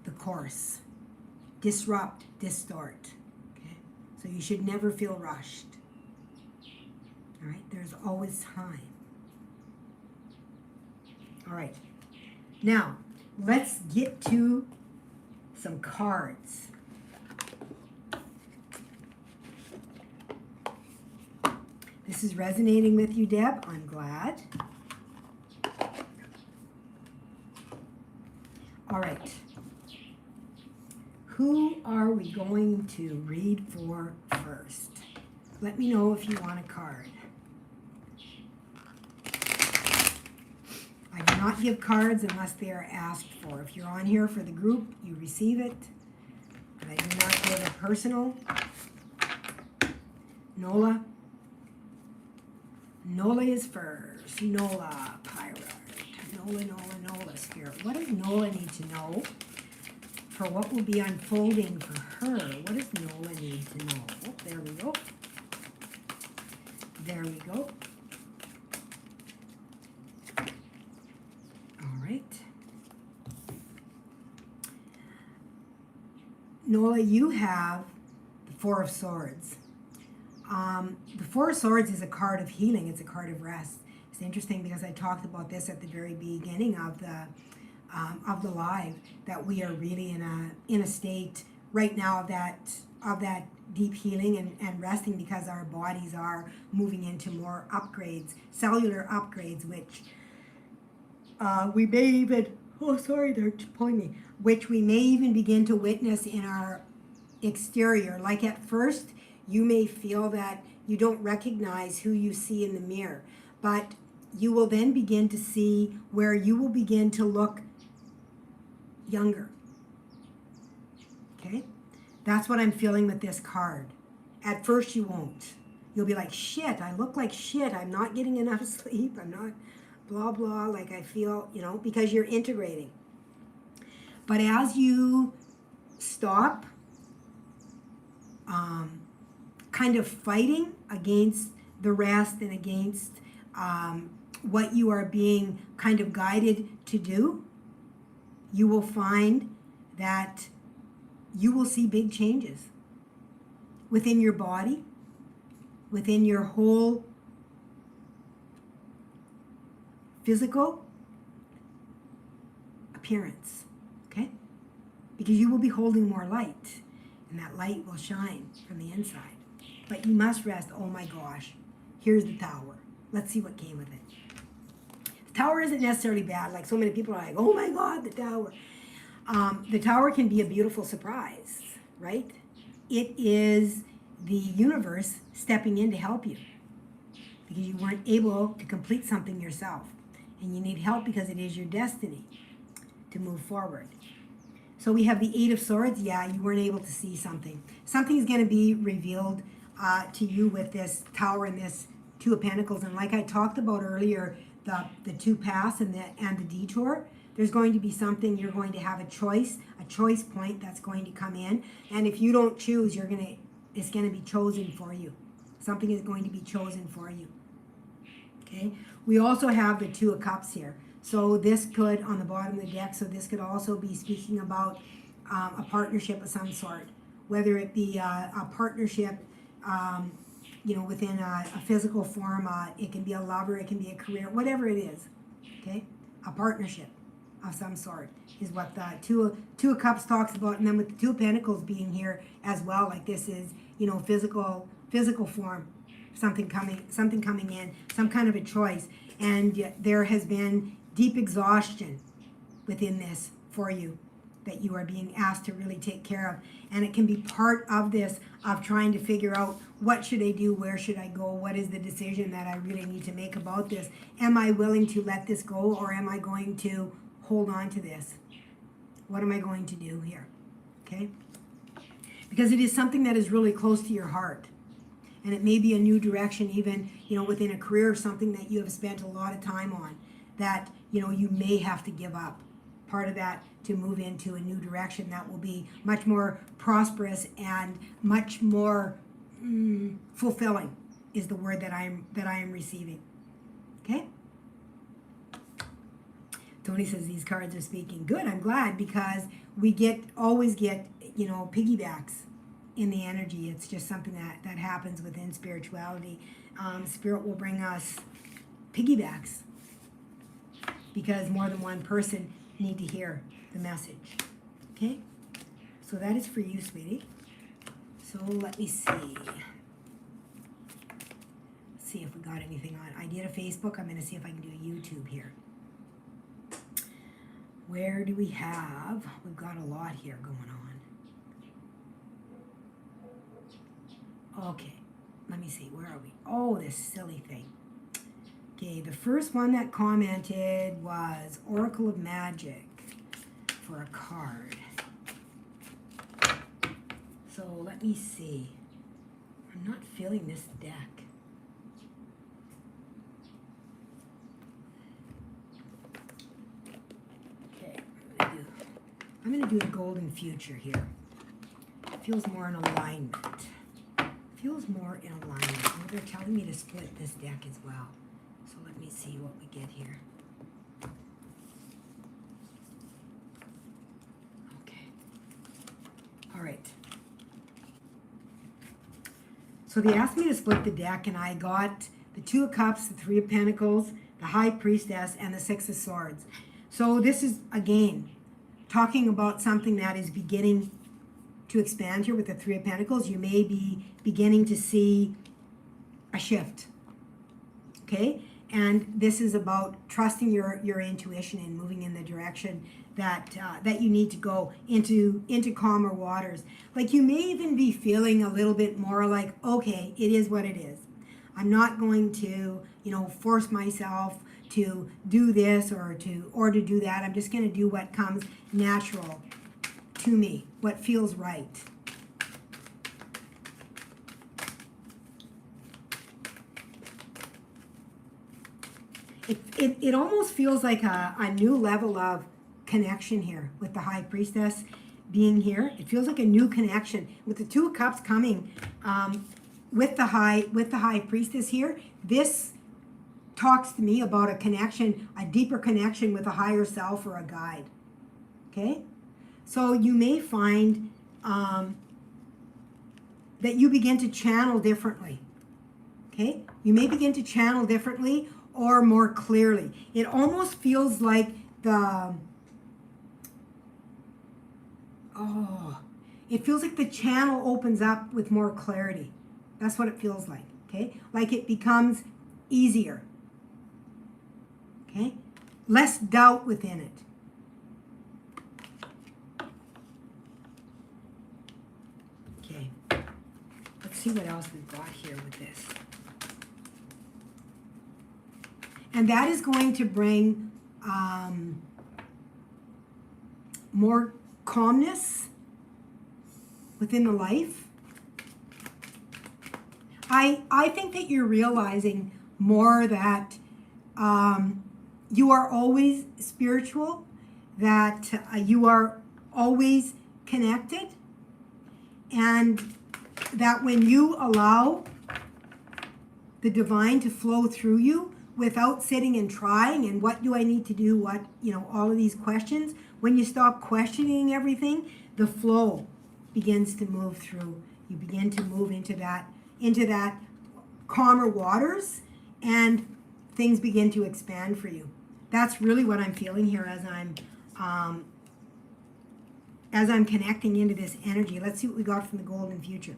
the course, disrupt, distort. Okay? So you should never feel rushed. All right? There's always time. All right. Now, let's get to some cards. This is resonating with you, Deb. I'm glad. All right. Who are we going to read for first? Let me know if you want a card. I do not give cards unless they are asked for. If you're on here for the group, you receive it. But I do not give a personal. Nola. Nola is first. Nola, Pirate. Nola, Spirit. What does Nola need to know for what will be unfolding for her? What does Nola need to know? Oh, there we go. There we go. All right. Nola, you have the Four of Swords. The Four of Swords is a card of healing. It's a card of rest. It's interesting because I talked about this at the very beginning of the live, that we are really in a state right now of that deep healing and resting, because our bodies are moving into more upgrades, cellular upgrades, which we may even, oh sorry, they're pulling me, which we may even begin to witness in our exterior. Like at first, you may feel that you don't recognize who you see in the mirror, but you will then begin to see where you will begin to look younger. Okay? That's what I'm feeling with this card. At first you won't. You'll be like, shit, I look like shit. I'm not getting enough sleep. I'm not blah, blah, like I feel, because you're integrating. But as you stop kind of fighting against the rest and against what you are being kind of guided to do, you will find that you will see big changes within your body, within your whole physical appearance, okay? Because you will be holding more light, and that light will shine from the inside. But you must rest. Oh my gosh, here's the Tower. Let's see what came with it. The Tower isn't necessarily bad. Like so many people are like, oh my God, the Tower. The Tower can be a beautiful surprise, right? It is the universe stepping in to help you because you weren't able to complete something yourself. And you need help because it is your destiny to move forward. So we have the Eight of Swords. Yeah, you weren't able to see something. Something's going to be revealed to you with this Tower and this Two of Pentacles. And like I talked about earlier, the two paths and the detour, There's going to be something, you're going to have a choice point that's going to come in. And if you don't choose, it's going to be chosen for you. Something is going to be chosen for you. Okay? We also have the Two of Cups here. So this could, on the bottom of the deck, so this could also be speaking about a partnership of some sort. Whether it be a partnership, within a physical form, it can be a lover, it can be a career, whatever it is. Okay? A partnership of some sort is what the Two of Cups talks about. And then with the Two of Pentacles being here as well, like this is, physical form, something coming in, some kind of a choice. And there has been deep exhaustion within this for you that you are being asked to really take care of. And it can be part of this, of trying to figure out, what should I do? Where should I go? What is the decision that I really need to make about this? Am I willing to let this go, or am I going to hold on to this? What am I going to do here? Okay? Because it is something that is really close to your heart. And it may be a new direction, even, within a career, something that you have spent a lot of time on, that, you may have to give up part of that to move into a new direction that will be much more prosperous and much more fulfilling, is the word that I am receiving. Okay? Tony says these cards are speaking. Good, I'm glad, because we always get piggybacks in the energy. It's just something that happens within spirituality. Spirit will bring us piggybacks because more than one person need to hear the message. Okay? So that is for you, sweetie. So let me see. Let's see if we got anything on. I did a Facebook. I'm going to see if I can do a YouTube here. Where do we have? We've got a lot here going on. Okay, let me see. Where are we? Oh, this silly thing. Okay, the first one that commented was Oracle of Magic for a card. So let me see. I'm not feeling this deck. I'm going to do the Golden Future here. It feels more in alignment. Feels more in alignment. Oh, they're telling me to split this deck as well. So let me see what we get here. Okay. All right. So they asked me to split the deck, and I got the Two of Cups, the Three of Pentacles, the High Priestess, and the Six of Swords. So this is, again, talking about something that is beginning to expand here with the Three of Pentacles. You may be beginning to see a shift. Okay? And this is about trusting your intuition and moving in the direction that that you need to go into calmer waters. Like, you may even be feeling a little bit more like, okay, it is what it is. I'm not going to, force myself to do this or to do that. I'm just going to do what comes natural to me, what feels right. It almost feels like a new level of connection here with the High Priestess being here. It feels like a new connection with the Two of Cups coming with the High Priestess here. This talks to me about a connection, a deeper connection with a higher self or a guide. Okay? So you may find that you begin to channel differently. Okay? You may begin to channel differently or more clearly. It almost feels like it feels like the channel opens up with more clarity. That's what it feels like. Okay? Like it becomes easier. Okay? Less doubt within it. Okay. Let's see what else we've got here with this. And that is going to bring more calmness within the life. I think that you're realizing more that you are always spiritual. that you are always connected, and that when you allow the divine to flow through you without sitting and trying and what do I need to do, what, all of these questions, when you stop questioning everything, the flow begins to move through. You begin to move into that calmer waters, and things begin to expand for you. That's really what I'm feeling here as I'm connecting into this energy. Let's see what we got from the golden future.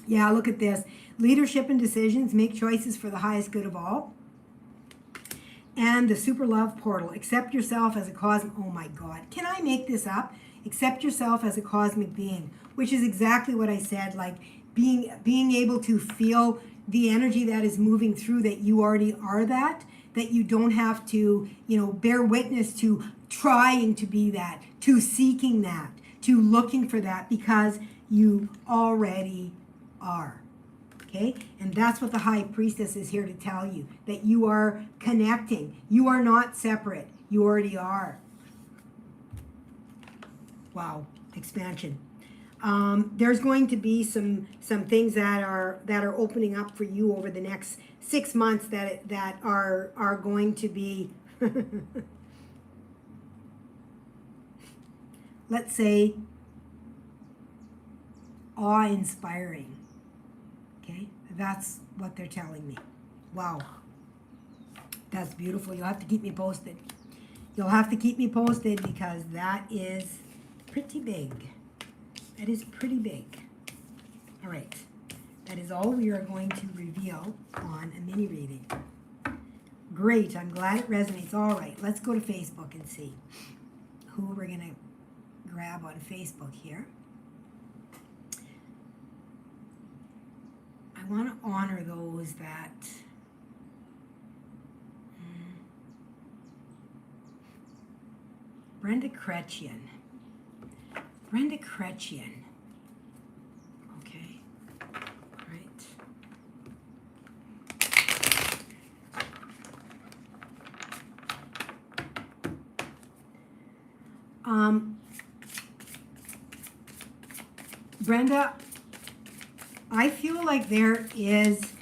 Yeah, look at this. Leadership and decisions, make choices for the highest good of all. And the super love portal, accept yourself as a cosmic, oh my God, can I make this up? Accept yourself as a cosmic being, which is exactly what I said, like being able to feel the energy that is moving through, that you already are that you don't have to, bear witness to trying to be that, to seeking that, to looking for that, because you already are. Okay? And that's what the high priestess is here to tell you, that you are connecting. You are not separate. You already are. Wow, expansion. There's going to be some things that are opening up for you over the next 6 months that are going to be let's say awe-inspiring. Okay, that's what they're telling me. Wow, that's beautiful. You'll have to keep me posted. You'll have to keep me posted, because that is pretty big. That is pretty big. All right. That is all we are going to reveal on a mini reading. Great. I'm glad it resonates. All right. Let's go to Facebook and see who we're going to grab on Facebook here. I want to honor those that Brenda Kretchen. Brenda Kretchen. Okay. Right. Brenda, I feel like there is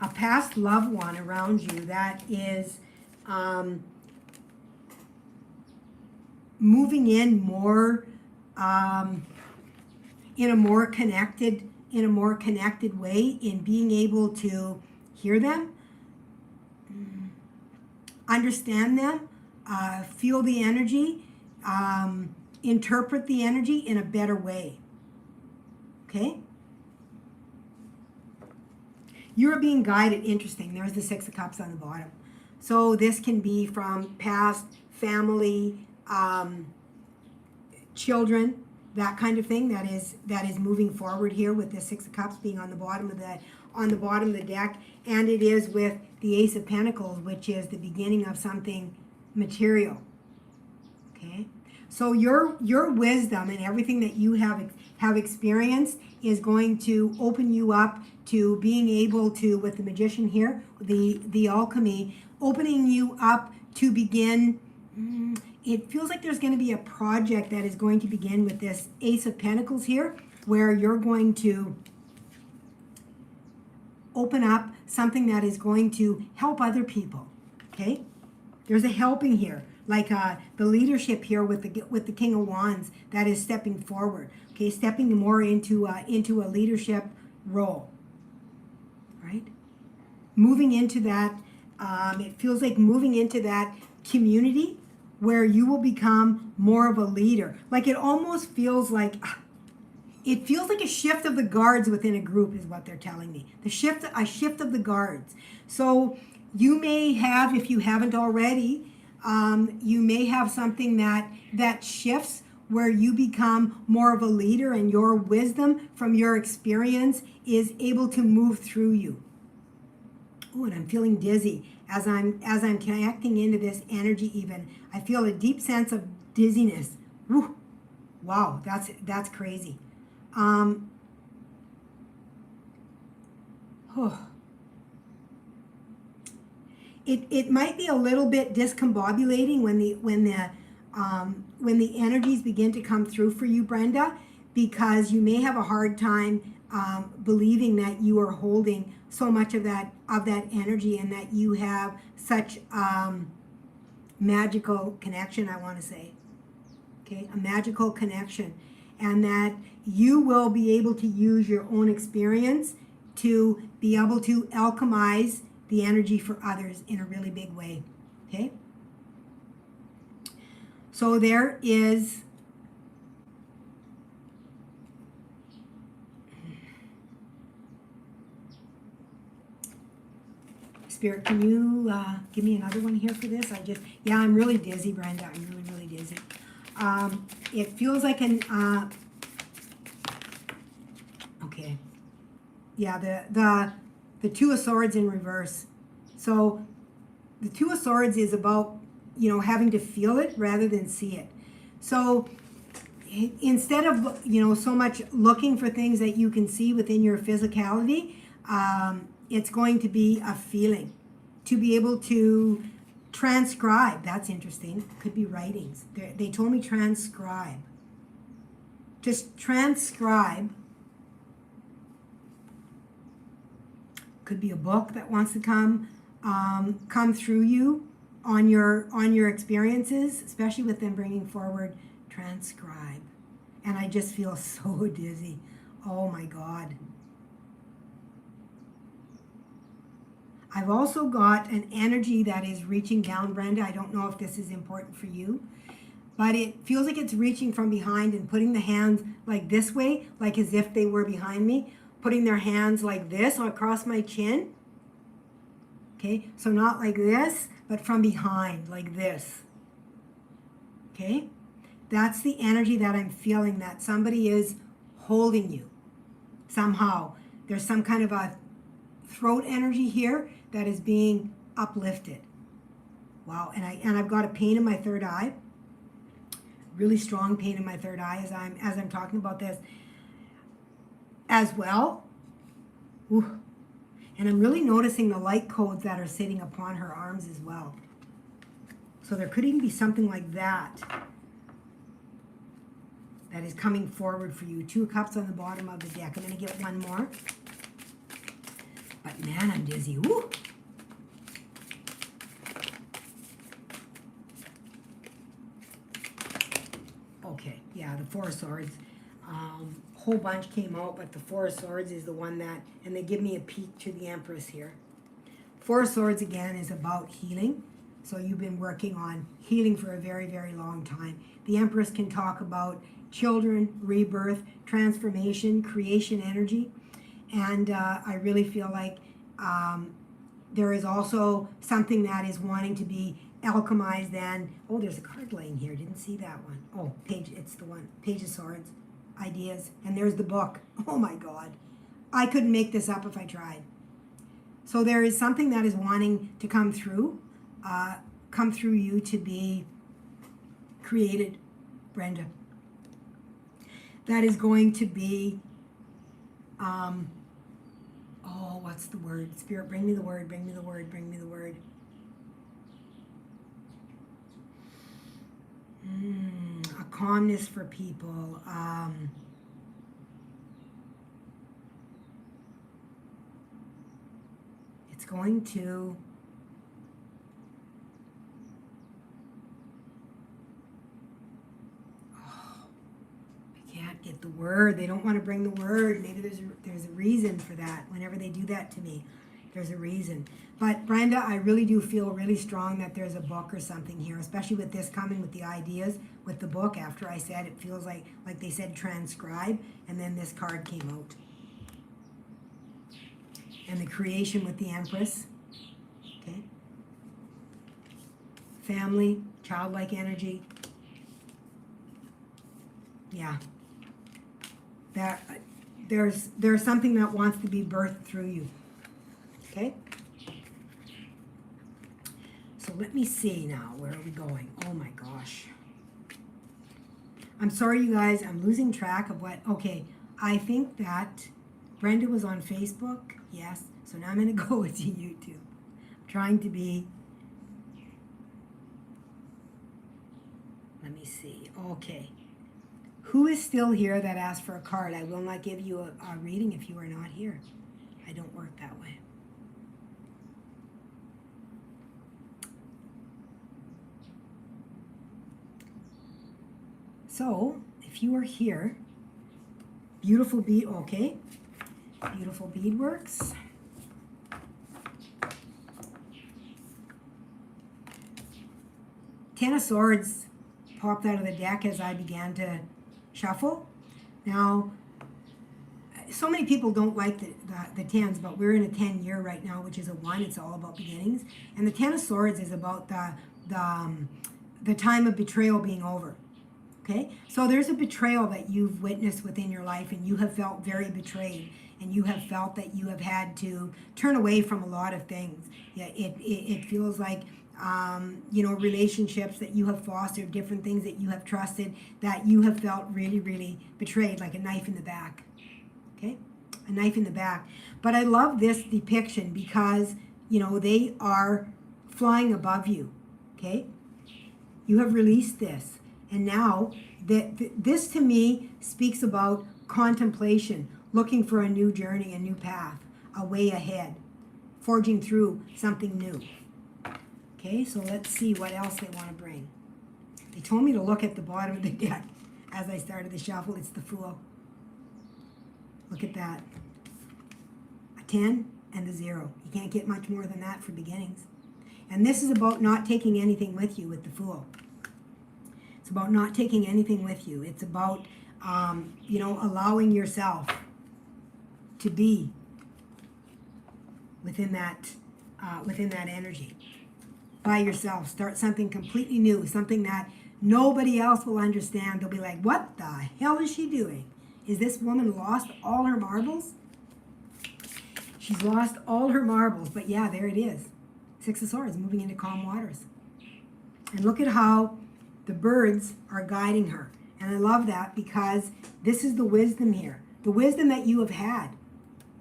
a past loved one around you that is moving in more in a more connected way, in being able to hear them, understand them, feel the energy, interpret the energy in a better way. Okay? You're being guided. Interesting. There's the Six of Cups on the bottom. So this can be from past, family, children, that kind of thing that is moving forward here, with the Six of Cups being on the bottom of the deck, and it is with the Ace of Pentacles, which is the beginning of something material. Okay, so your wisdom and everything that you have experienced is going to open you up to being able to, with the Magician here, the alchemy, opening you up to begin. It feels like there's going to be a project that is going to begin with this Ace of Pentacles here, where you're going to open up something that is going to help other people. Okay, there's a helping here, like the leadership here with the King of Wands that is stepping forward. Okay, stepping more into a leadership role. Right, moving into that. It feels like moving into that community where you will become more of a leader. Like, it almost feels like, it feels like a shift of the guards within a group is what they're telling me. A shift of the guards. So you may have, if you haven't already, you may have something that shifts, where you become more of a leader, and your wisdom from your experience is able to move through you. Oh, and I'm feeling dizzy as I'm connecting into this energy. Even I feel a deep sense of dizziness. Woo. Wow, that's crazy. It might be a little bit discombobulating when the when the energies begin to come through for you, Brenda, because you may have a hard time believing that you are holding so much of that energy, and that you have such magical connection, I want to say. Okay, a magical connection, and that you will be able to use your own experience to be able to alchemize the energy for others in a really big way. Okay, so there is Spirit, can you give me another one here for this? I'm really dizzy, Brenda. I'm really, really dizzy. It feels like okay. Yeah, the Two of Swords in reverse. So the Two of Swords is about, having to feel it rather than see it. So instead of, so much looking for things that you can see within your physicality, it's going to be a feeling. To be able to transcribe, that's interesting. Could be writings. They told me transcribe. Just transcribe. Could be a book that wants to come through you on your experiences, especially with them bringing forward transcribe. And I just feel so dizzy. Oh my God. I've also got an energy that is reaching down, Brenda. I don't know if this is important for you, but it feels like it's reaching from behind and putting the hands like this way, like as if they were behind me, putting their hands like this across my chin. Okay, so not like this, but from behind, like this. Okay, that's the energy that I'm feeling, that somebody is holding you somehow. There's some kind of a throat energy here that is being uplifted. Wow, and I've got a pain in my third eye, really strong pain in my third eye as I'm talking about this as well. Ooh. And I'm really noticing the light codes that are sitting upon her arms as well. So there could even be something like that that is coming forward for you. 2 cups on the bottom of the deck. I'm going to get one more. But man, I'm dizzy. Woo! Okay, yeah, the 4 of Swords. Whole bunch came out, but the 4 of Swords is the one that, and they give me a peek to the Empress here. 4 of Swords again is about healing. So you've been working on healing for a very, very long time. The Empress can talk about children, rebirth, transformation, creation energy. And I really feel like there is also something that is wanting to be alchemized and, oh, there's a card laying here. Didn't see that one. Oh, it's the one. Page of Swords, ideas. And there's the book. Oh my God. I couldn't make this up if I tried. So there is something that is wanting to come through you to be created, Brenda. That is going to be, what's the word? Spirit, bring me the word, bring me the word, bring me the word. A calmness for people. It's going to get the word. They don't want to bring the word. Maybe there's a reason for that. Whenever they do that to me, there's a reason. But Brenda, I really do feel really strong that there's a book or something here, especially with this coming with the ideas with the book. After I said, it feels like they said transcribe, and then this card came out. And the creation with the Empress. Okay. Family, childlike energy. Yeah. There's something that wants to be birthed through you. Okay? So let me see now. Where are we going? Oh my gosh. I'm sorry, you guys. I'm losing track of what. Okay. I think that Brenda was on Facebook. Yes. So now I'm going to go with YouTube. I'm trying to be. Let see. Okay. Who is still here that asked for a card? I will not give you a reading if you are not here. I don't work that way. So, if you are here, beautiful bead, okay. Beautiful beadworks. Ten of Swords popped out of the deck as I began to shuffle. Now, so many people don't like the tens, but we're in a 10 year right now, which is a 1. It's all about beginnings. And the Ten of Swords is about the time of betrayal being over. Okay? So there's a betrayal that you've witnessed within your life, and you have felt very betrayed, and you have felt that you have had to turn away from a lot of things. Yeah, it feels like relationships that you have fostered, different things that you have trusted, that you have felt really, really betrayed, like a knife in the back. Okay? A knife in the back. But I love this depiction because, they are flying above you. Okay? You have released this. And now, this to me speaks about contemplation, looking for a new journey, a new path, a way ahead, forging through something new. Okay, so let's see what else they want to bring. They told me to look at the bottom of the deck as I started the shuffle. It's the Fool. Look at that. A 10 and a 0. You can't get much more than that for beginnings. And this is about not taking anything with you with the Fool. It's about not taking anything with you. It's about, allowing yourself to be within that energy. By yourself. Start something completely new, something that nobody else will understand. They'll be like, what the hell is she doing? Is this woman lost all her marbles? She's lost all her marbles, but yeah, there it is. 6 of Swords, moving into calm waters. And look at how the birds are guiding her. And I love that because this is the wisdom here. The wisdom that you have had,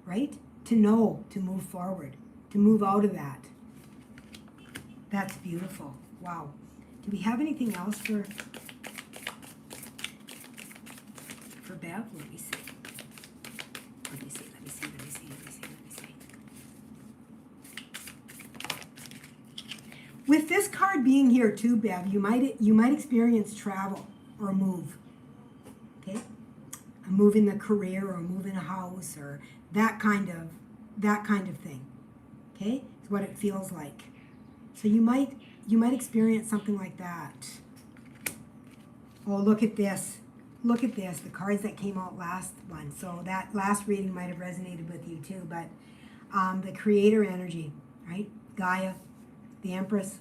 right? To know, to move forward, to move out of that. That's beautiful. Wow. Do we have anything else for Bev? Let me see. Let me see. With this card being here too, Bev, you might experience travel or move. Okay? A move in the career or a move in a house or that kind of thing. Okay? It's what it feels like. So you might experience something like that. Oh, look at this. Look at this. The cards that came out last one. So that last reading might have resonated with you too. But the creator energy, right? Gaia, the Empress.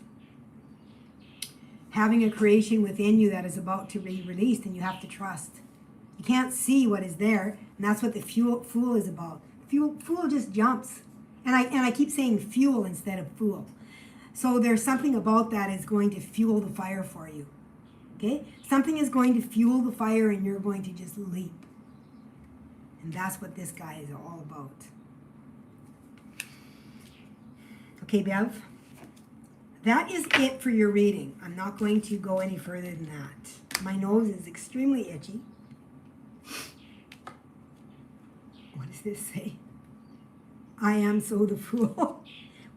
Having a creation within you that is about to be released, and you have to trust. You can't see what is there, and that's what the Fool is about. Fool just jumps. And I keep saying fuel instead of fool. So there's something about that is going to fuel the fire for you. Okay? Something is going to fuel the fire and you're going to just leap. And that's what this guy is all about. Okay, Bev? That is it for your reading. I'm not going to go any further than that. My nose is extremely itchy. What does this say? I am so the Fool.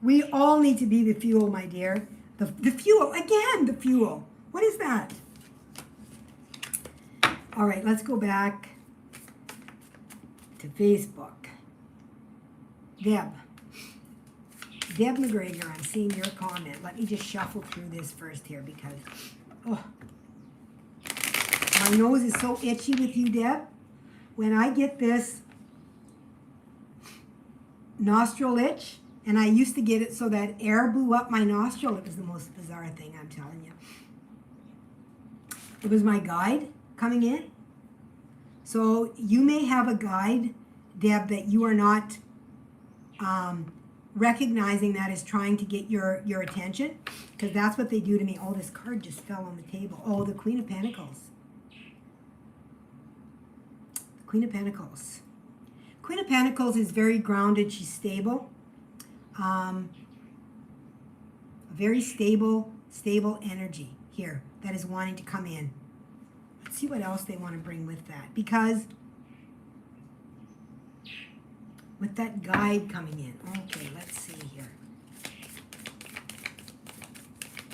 We all need to be the fuel, my dear. The fuel. Again, the fuel. What is that? All right, let's go back to Facebook. Deb McGregor, I'm seeing your comment. Let me just shuffle through this first here because, my nose is so itchy with you, Deb. When I get this nostril itch, and I used to get it so that air blew up my nostril. It was the most bizarre thing, I'm telling you. It was my guide coming in. So you may have a guide, Deb, that you are not recognizing that is trying to get your attention, because that's what they do to me. Oh, this card just fell on the table. Oh, the Queen of Pentacles. The Queen of Pentacles. Queen of Pentacles is very grounded. She's stable. A very stable energy here that is wanting to come in. see what else they want to bring with that. Because with that guide coming in. Okay, let's see here.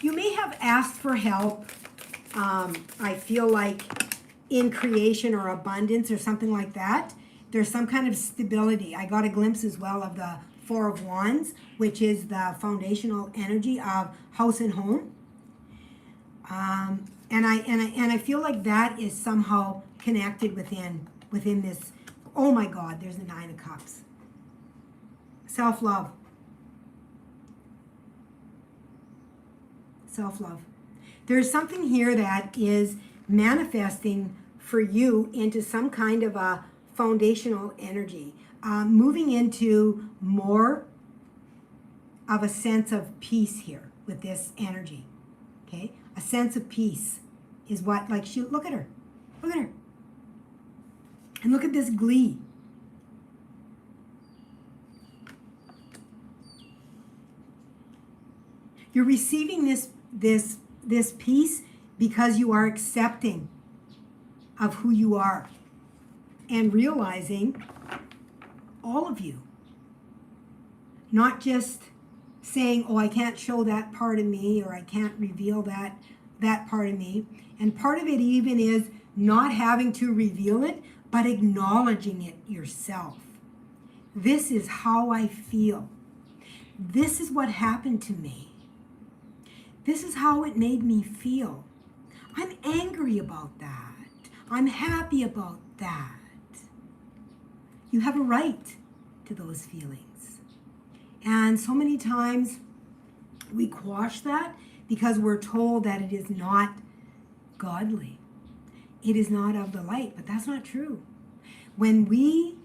You may have asked for help, I feel like, in creation or abundance or something like that. There's some kind of stability. I got a glimpse as well of the Four of Wands, which is the foundational energy of house and home. And I feel like that is somehow connected within this. Oh my God, there's the Nine of Cups. Self-love. Self-love. There's something here that is manifesting for you into some kind of a foundational energy, moving into more of a sense of peace here with this energy. Okay, a sense of peace is what, like, she, look at her, and look at this glee. You're receiving this peace because you are accepting of who you are and realizing all of you. Not just saying, oh, I can't show that part of me, or I can't reveal that part of me. And part of it even is not having to reveal it, but acknowledging it yourself. This is how I feel. This is what happened to me. This is how it made me feel. I'm angry about that. I'm happy about that. You have a right to those feelings. And so many times we quash that because we're told that it is not godly. It is not of the light, but that's not true. When we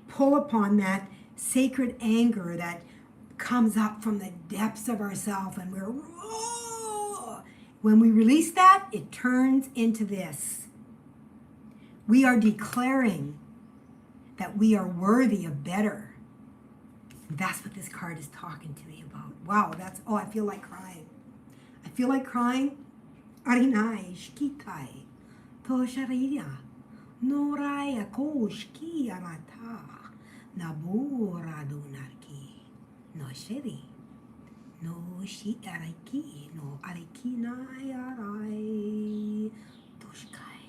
pull upon that sacred anger that comes up from the depths of ourselves and we're, oh, when we release that, it turns into this. We are declaring that we are worthy of better. That's what this card is talking to me about. Wow, that's, oh, I feel like crying. I feel like crying. Arinai shkitai tosharia noraya koshki arata nabora donarki no sheri no shi araki no ariki nai arai toshkai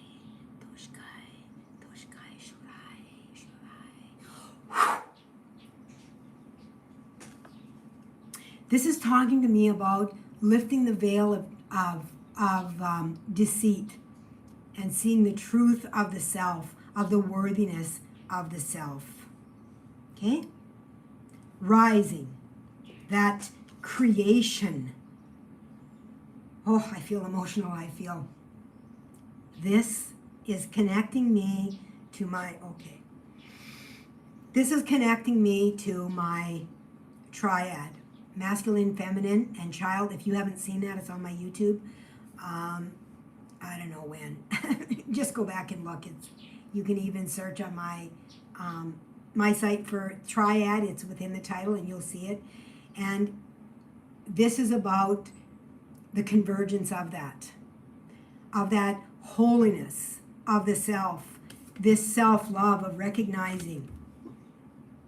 toshkai toshkai shurai shurai. This is talking to me about lifting the veil of deceit and seeing the truth of the self, of the worthiness of the self. Okay? Rising, that creation. Oh, I feel emotional, I feel. This is connecting me to my, okay. This is connecting me to my triad. Masculine, feminine, and child. If you haven't seen that, it's on my YouTube. I don't know when. Just go back and look. You can even search on my site for triad. It's within the title, and you'll see it. And this is about the convergence of that holiness of the self, this self-love of recognizing,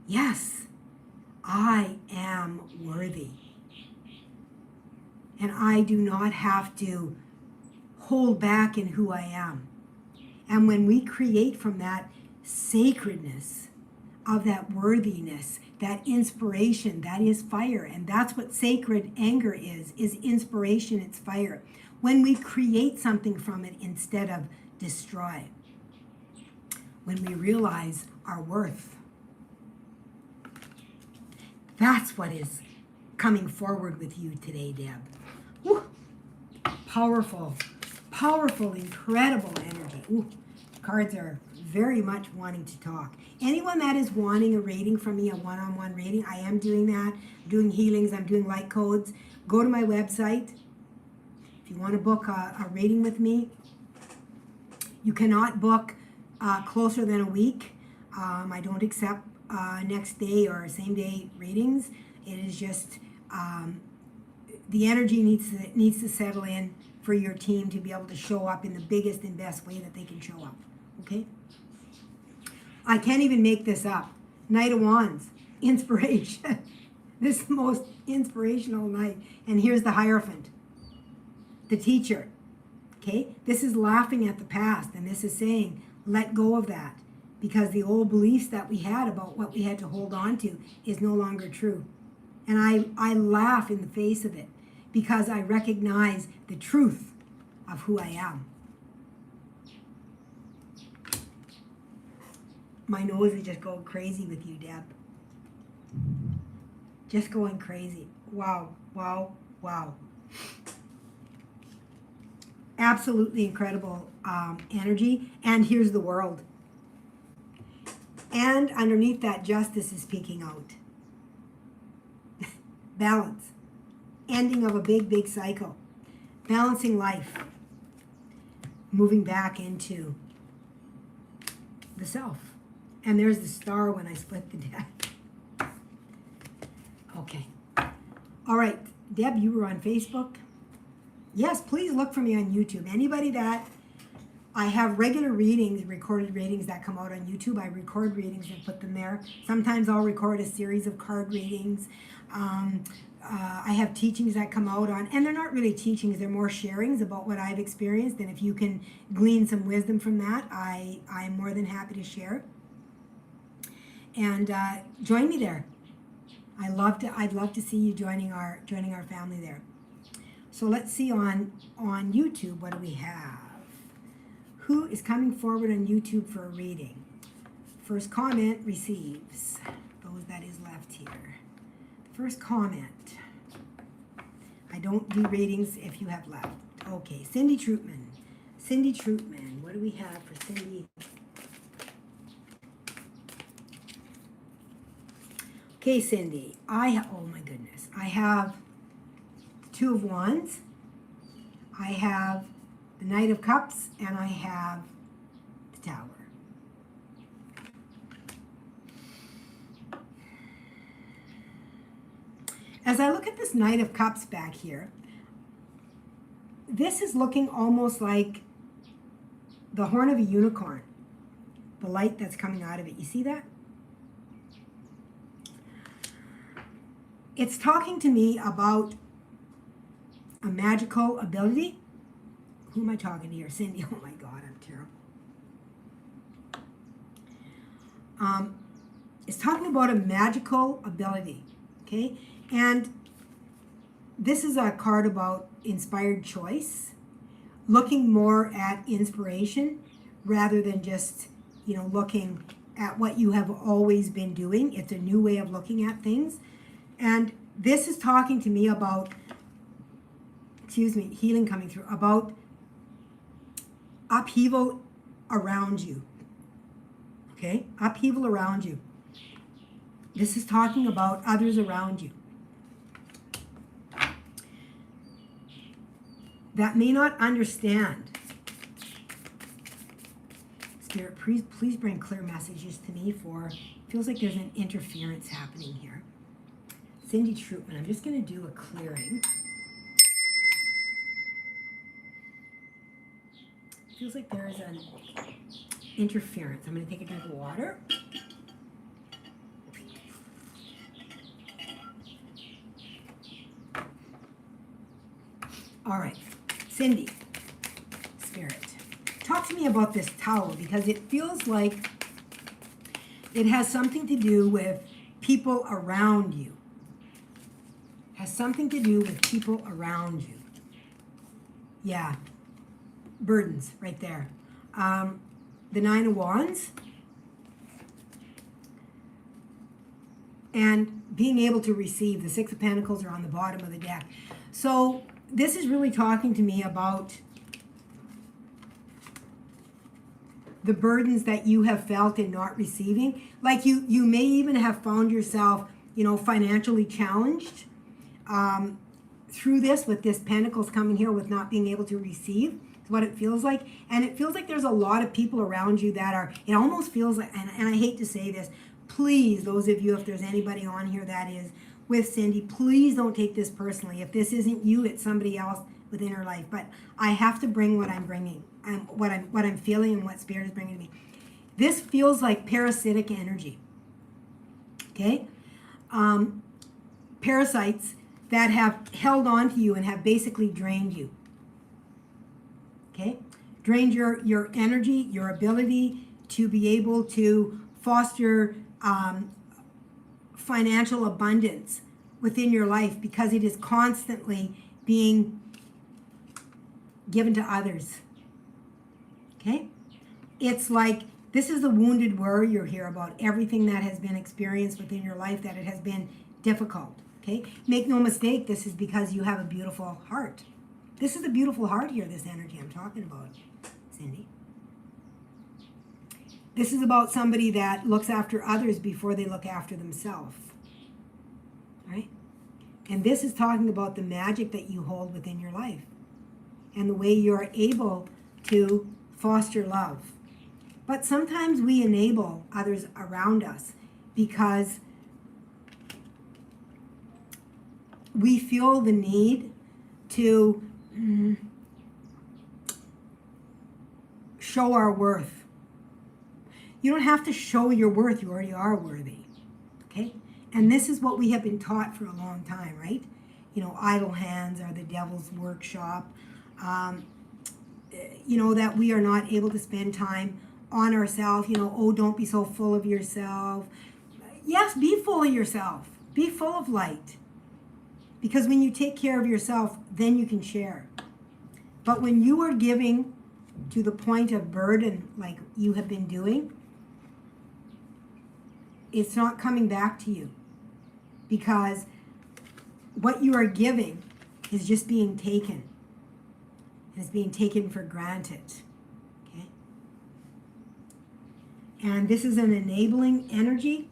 yes, I am worthy. And I do not have to hold back in who I am. And when we create from that sacredness of that worthiness, that inspiration, that is fire. And that's what sacred anger is inspiration, it's fire. When we create something from it instead of destroy. When we realize our worth. That's what is coming forward with you today, Deb. Woo. Powerful, powerful, incredible energy. Ooh, cards are very much wanting to talk. Anyone that is wanting a reading from me, a one-on-one reading, I am doing that. I'm doing healings, I'm doing light codes. Go to my website. If you want to book a reading with me, you cannot book closer than a week. I don't accept next day or same day readings. It is just the energy needs to settle in for your team to be able to show up in the biggest and best way that they can show up. Okay? I can't even make this up. Knight of Wands, inspiration. This is the most inspirational night. And here's the Hierophant, the teacher. Okay? This is laughing at the past, and this is saying, let go of that, because the old beliefs that we had about what we had to hold on to is no longer true. And I laugh in the face of it because I recognize the truth of who I am. My nose is just going crazy with you, Deb. Just going crazy. Wow, wow, wow. Absolutely incredible energy. And here's the World. And underneath that, justice is peeking out. Balance. Ending of a big, big cycle. Balancing life. Moving back into the self. And there's the star when I split the deck. Okay. All right. Deb, you were on Facebook? Yes, please look for me on YouTube. Anybody that... I have regular readings, recorded readings that come out on YouTube. I record readings and put them there. Sometimes I'll record a series of card readings. I have teachings that come out on, and they're not really teachings, they're more sharings about what I've experienced. And if you can glean some wisdom from that, I'm more than happy to share. And join me there. I'd love to see you joining our family there. So let's see on YouTube, what do we have? Who is coming forward on YouTube for a reading? First comment receives. Those that is left here. First comment. I don't do readings if you have left. Okay, Cindy Troutman. Cindy Troutman. What do we have for Cindy? Okay, Cindy. Oh my goodness. I have Two of Wands. I have the Knight of Cups, and I have the Tower. As I look at this Knight of Cups back here, this is looking almost like the horn of a unicorn, the light that's coming out of it. You see that? It's talking to me about a magical ability. Who am I talking to here? Cindy. Oh my God, I'm terrible. It's talking about a magical ability, okay? And this is a card about inspired choice, looking more at inspiration rather than just, looking at what you have always been doing. It's a new way of looking at things. And this is talking to me about, healing coming through, about upheaval around you. Okay? Upheaval around you. This is talking about others around you that may not understand. Spirit, please bring clear messages to me feels like there's an interference happening here. Cindy Troutman, I'm just going to do a clearing. Feels like there is an interference. I'm going to take a drink of water. All right, Cindy, Spirit, talk to me about this Tower, because it feels like it has something to do with people around you. Has something to do with people around you. Yeah. Burdens right there. The Nine of Wands. And being able to receive. The Six of Pentacles are on the bottom of the deck. So this is really talking to me about the burdens that you have felt in not receiving. Like you may even have found yourself, financially challenged through this, with this Pentacles coming here with not being able to receive. What it feels like. And it feels like there's a lot of people around you that are, it almost feels like, and I hate to say this, please, those of you, if there's anybody on here that is with Cindy, please don't take this personally. If this isn't you, it's somebody else, within her life, but I have to bring what I'm bringing, what I'm feeling, and what Spirit is bringing to me. This feels like parasitic energy. Okay, parasites that have held on to you and have basically drained you. Okay, drained your energy, your ability to be able to foster financial abundance within your life, because it is constantly being given to others. Okay? It's like, this is the wounded warrior here about everything that has been experienced within your life, that it has been difficult. Okay? Make no mistake, this is because you have a beautiful heart. This is a beautiful heart here, this energy I'm talking about, Cindy. This is about somebody that looks after others before they look after themselves. Right? And this is talking about the magic that you hold within your life and the way you're able to foster love. But sometimes we enable others around us because we feel the need to show our worth. You don't have to show your worth, you already are worthy. Okay? And this is what we have been taught for a long time, right? You know, idle hands are the devil's workshop. You know, that we are not able to spend time on ourselves. You know, oh, don't be so full of yourself. Yes, be full of yourself. Be full of light. Because when you take care of yourself, then you can share. But when you are giving to the point of burden, like you have been doing, it's not coming back to you. Because what you are giving is just being taken. And it's being taken for granted. Okay? And this is an enabling energy.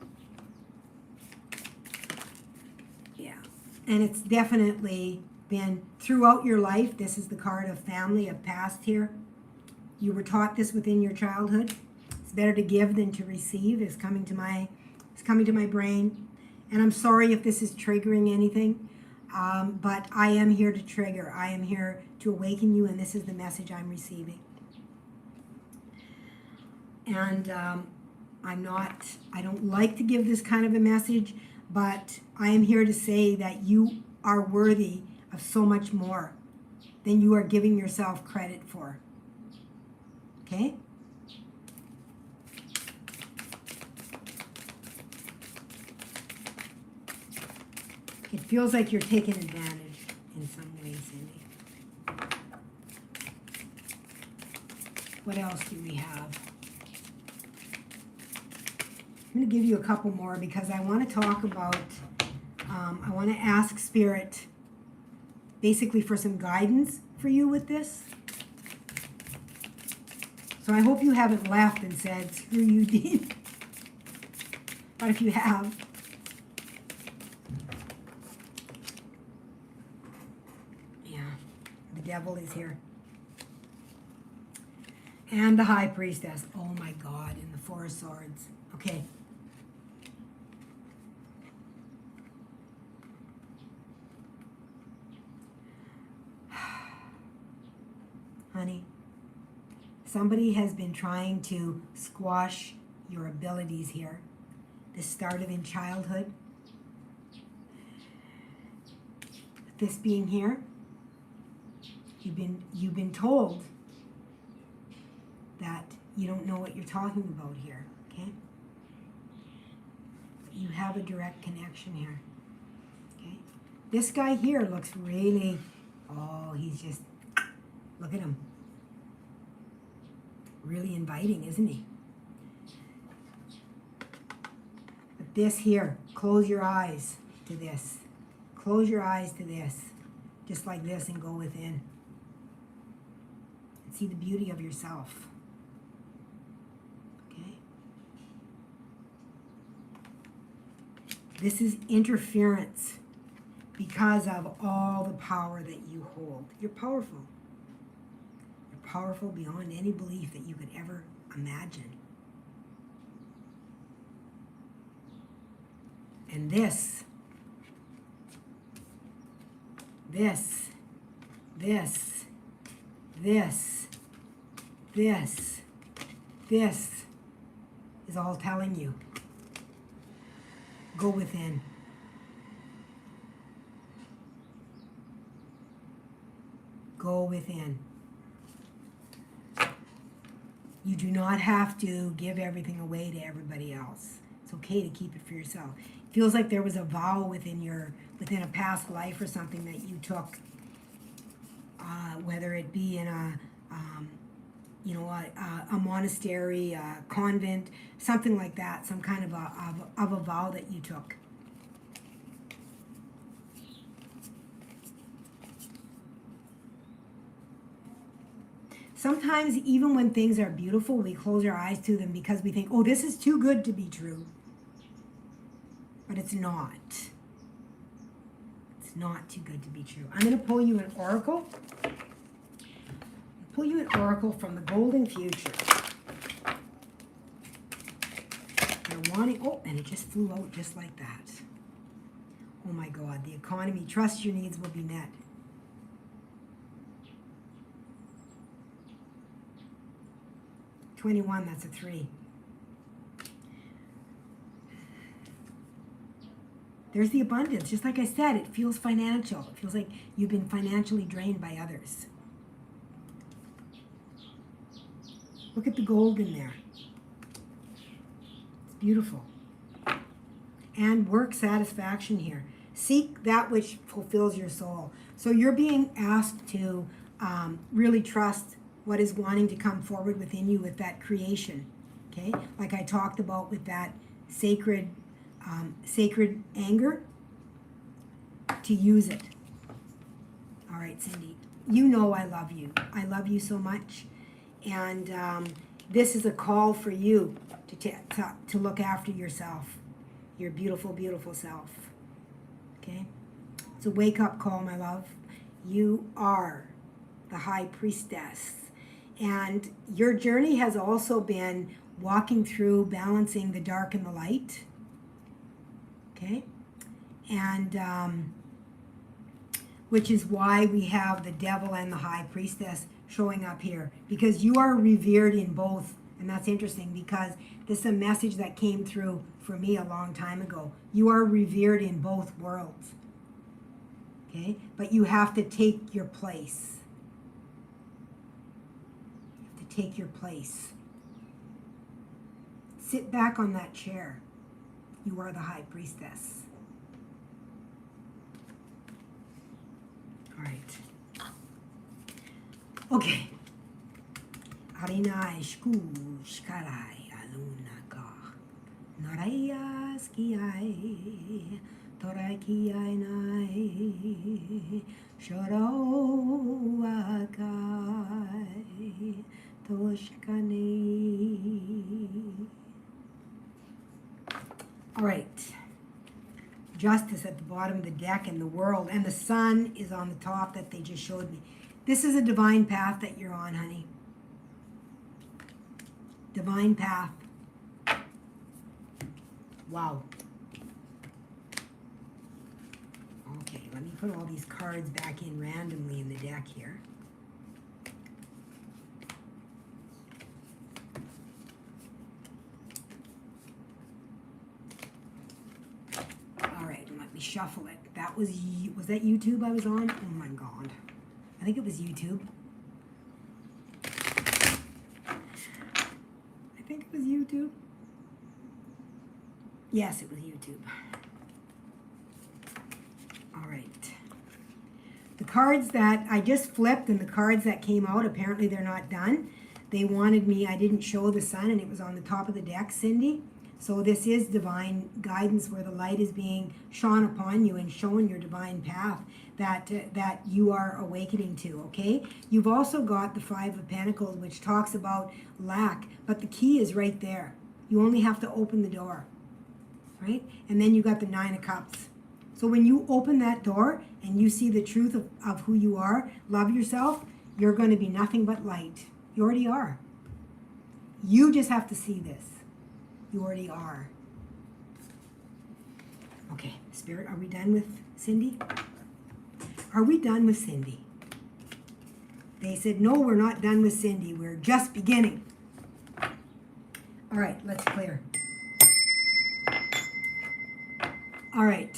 Yeah. And it's definitely been throughout your life. This is the card of family, of past here. You were taught this within your childhood. It's better to give than to receive. It's coming to my brain. And I'm sorry if this is triggering anything, but I am here to trigger. I am here to awaken you, and this is the message I'm receiving. And I don't like to give this kind of a message, but I am here to say that you are worthy of so much more than you are giving yourself credit for. Okay? It feels like you're taking advantage in some way, Cindy. What else do we have? I'm going to give you a couple more because I want to talk about, I want to ask Spirit basically for some guidance for you with this. So I hope you haven't left and said, screw you, Dean. But if you have, devil is here. And the high priestess. Oh my God, and the Four of Swords. Okay. Honey, somebody has been trying to squash your abilities here. This started in childhood. This being here, You've been told that you don't know what you're talking about here, okay? But you have a direct connection here, okay? This guy here looks really, oh, he's just, look at him. Really inviting, isn't he? But this here, close your eyes to this. Close your eyes to this, just like this, and go within. See the beauty of yourself. Okay? This is interference because of all the power that you hold. You're powerful. You're powerful beyond any belief that you could ever imagine. And this This is all telling you. Go within. Go within. You do not have to give everything away to everybody else. It's okay to keep it for yourself. It feels like there was a vow within a past life or something that you took, whether it be in a monastery, a convent, something like that, some kind of a vow that you took. Sometimes even when things are beautiful, we close our eyes to them because we think, oh, this is too good to be true. But it's not. It's not too good to be true. I'm going to pull you an oracle. Pull you an oracle from the golden future. They're wanting, oh, and it just flew out just like that. Oh my God, the economy, trust your needs will be met. $21, that's a 3. There's the abundance. Just like I said, it feels financial. It feels like you've been financially drained by others. Look at the gold in there. It's beautiful. And work satisfaction here. Seek that which fulfills your soul. So you're being asked to really trust what is wanting to come forward within you with that creation. Okay? Like I talked about with that sacred anger, to use it. All right, Cindy. You know I love you. I love you so much. And this is a call for you to look after yourself, your beautiful, beautiful self. Okay? It's a wake-up call, my love. You are the high priestess. And your journey has also been walking through balancing the dark and the light. Okay? And which is why we have the devil and the high priestess showing up here, because you are revered in both. And that's interesting because this is a message that came through for me a long time ago. You are revered in both worlds. Okay? But you have to take your place. You have to take your place. Sit back on that chair. You are the high priestess. All right. Okay. Arinai shku shkarai alunaka naraya skiai toraki ainai shoro akai toshkani. All right. Justice at the bottom of the deck and the world, and the sun is on the top that they just showed me. This is a divine path that you're on, honey. Divine path. Wow. Okay, let me put all these cards back in randomly in the deck here. Shuffle it. That was that YouTube I was on? Oh my God. I think it was YouTube. I think it was YouTube. Yes, it was YouTube. All right. The cards that I just flipped and the cards that came out, apparently they're not done. They wanted me, I didn't show the sun and it was on the top of the deck, Cindy. So this is divine guidance where the light is being shone upon you and shown your divine path that you are awakening to, okay? You've also got the 5 of Pentacles, which talks about lack, but the key is right there. You only have to open the door, right? And then you got the 9 of Cups. So when you open that door and you see the truth of who you are, love yourself, you're going to be nothing but light. You already are. You just have to see this. You already are. Okay, Spirit, are we done with Cindy? Are we done with Cindy? They said, no, we're not done with Cindy. We're just beginning. All right, let's clear. All right.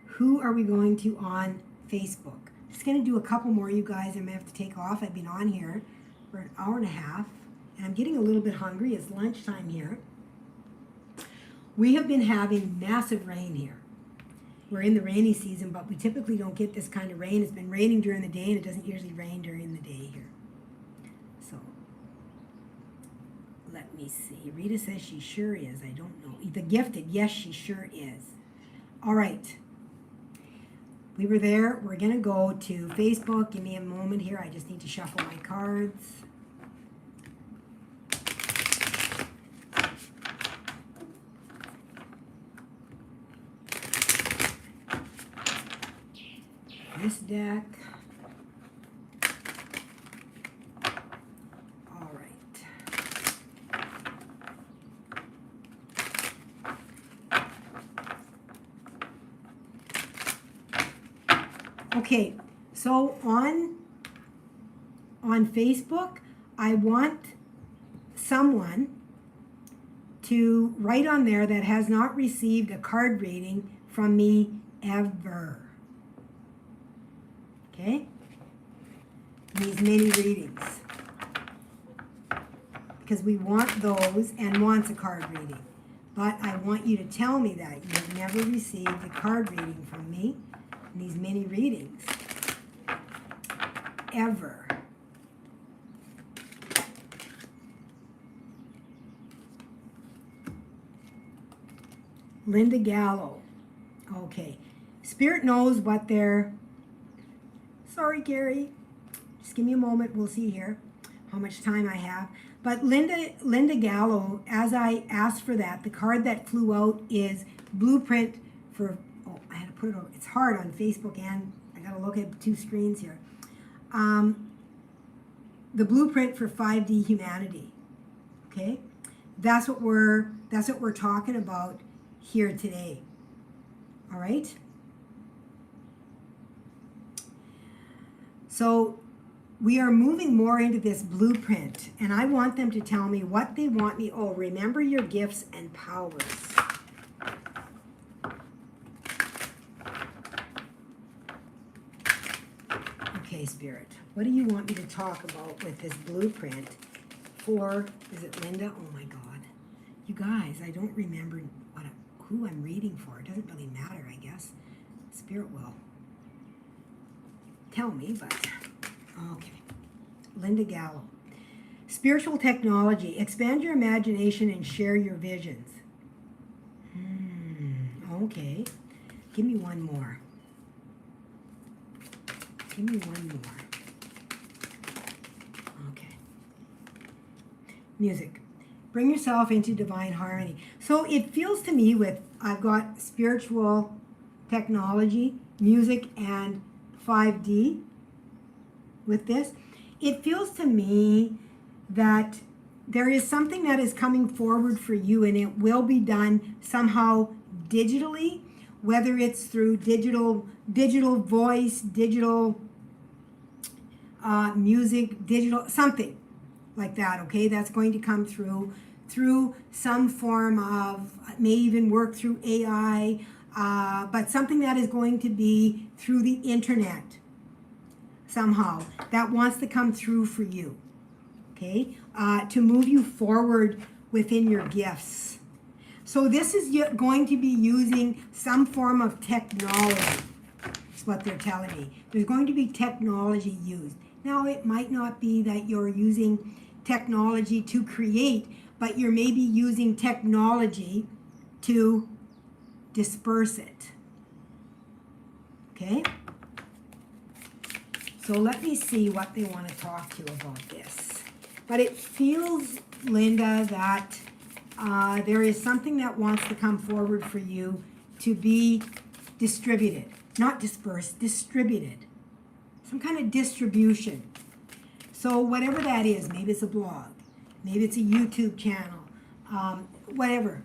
Who are we going to on Facebook? Just going to do a couple more, you guys. I may have to take off. I've been on here for an hour and a half, and I'm getting a little bit hungry. It's lunchtime here. We have been having massive rain here. We're in the rainy season, but we typically don't get this kind of rain. It's been raining during the day, and it doesn't usually rain during the day here. So, let me see. Rita says she sure is. I don't know. The gifted, yes, she sure is. All right. We were there. We're going to go to Facebook. Give me a moment here. I just need to shuffle my cards. This deck. All right. Okay, so on Facebook, I want someone to write on there that has not received a card reading from me ever. Okay? These mini readings. Because we want those and wants a card reading. But I want you to tell me that you have never received a card reading from me in these mini readings. Ever. Linda Gallo. Okay. Spirit knows what they're... Sorry, Gary. Just give me a moment. We'll see here how much time I have. But Linda Gallo, as I asked for that, the card that flew out is Blueprint for... Oh, I had to put it over. It's hard on Facebook, and I got to look at two screens here. The Blueprint for 5D Humanity. Okay? That's what we're talking about here today. All right? So we are moving more into this blueprint, and I want them to tell me what they want me. Oh, remember your gifts and powers. Okay, Spirit, what do you want me to talk about with this blueprint for, is it Linda? Oh my God. You guys, I don't remember who I'm reading for. It doesn't really matter, I guess. Spirit will tell me, but okay. Linda Gallo. Spiritual technology. Expand your imagination and share your visions. Okay. Give me one more. Give me one more. Okay. Music. Bring yourself into divine harmony. So it feels to me with, I've got spiritual technology, music, and 5D with this. It feels to me that there is something that is coming forward for you, and it will be done somehow digitally, whether it's through digital voice, digital music, digital something like that. Okay, that's going to come through some form of, may even work through AI, but something that is going to be through the internet somehow that wants to come through for you. Okay, to move you forward within your gifts. So this is going to be using some form of technology. That's what they're telling me. There's going to be technology used. Now, it might not be that you're using technology to create, but you're maybe using technology to disperse it. Okay? So let me see what they want to talk to you about this. But it feels, Linda, that there is something that wants to come forward for you to be distributed. Not dispersed, distributed. Some kind of distribution. So whatever that is, maybe it's a blog, maybe it's a YouTube channel, whatever.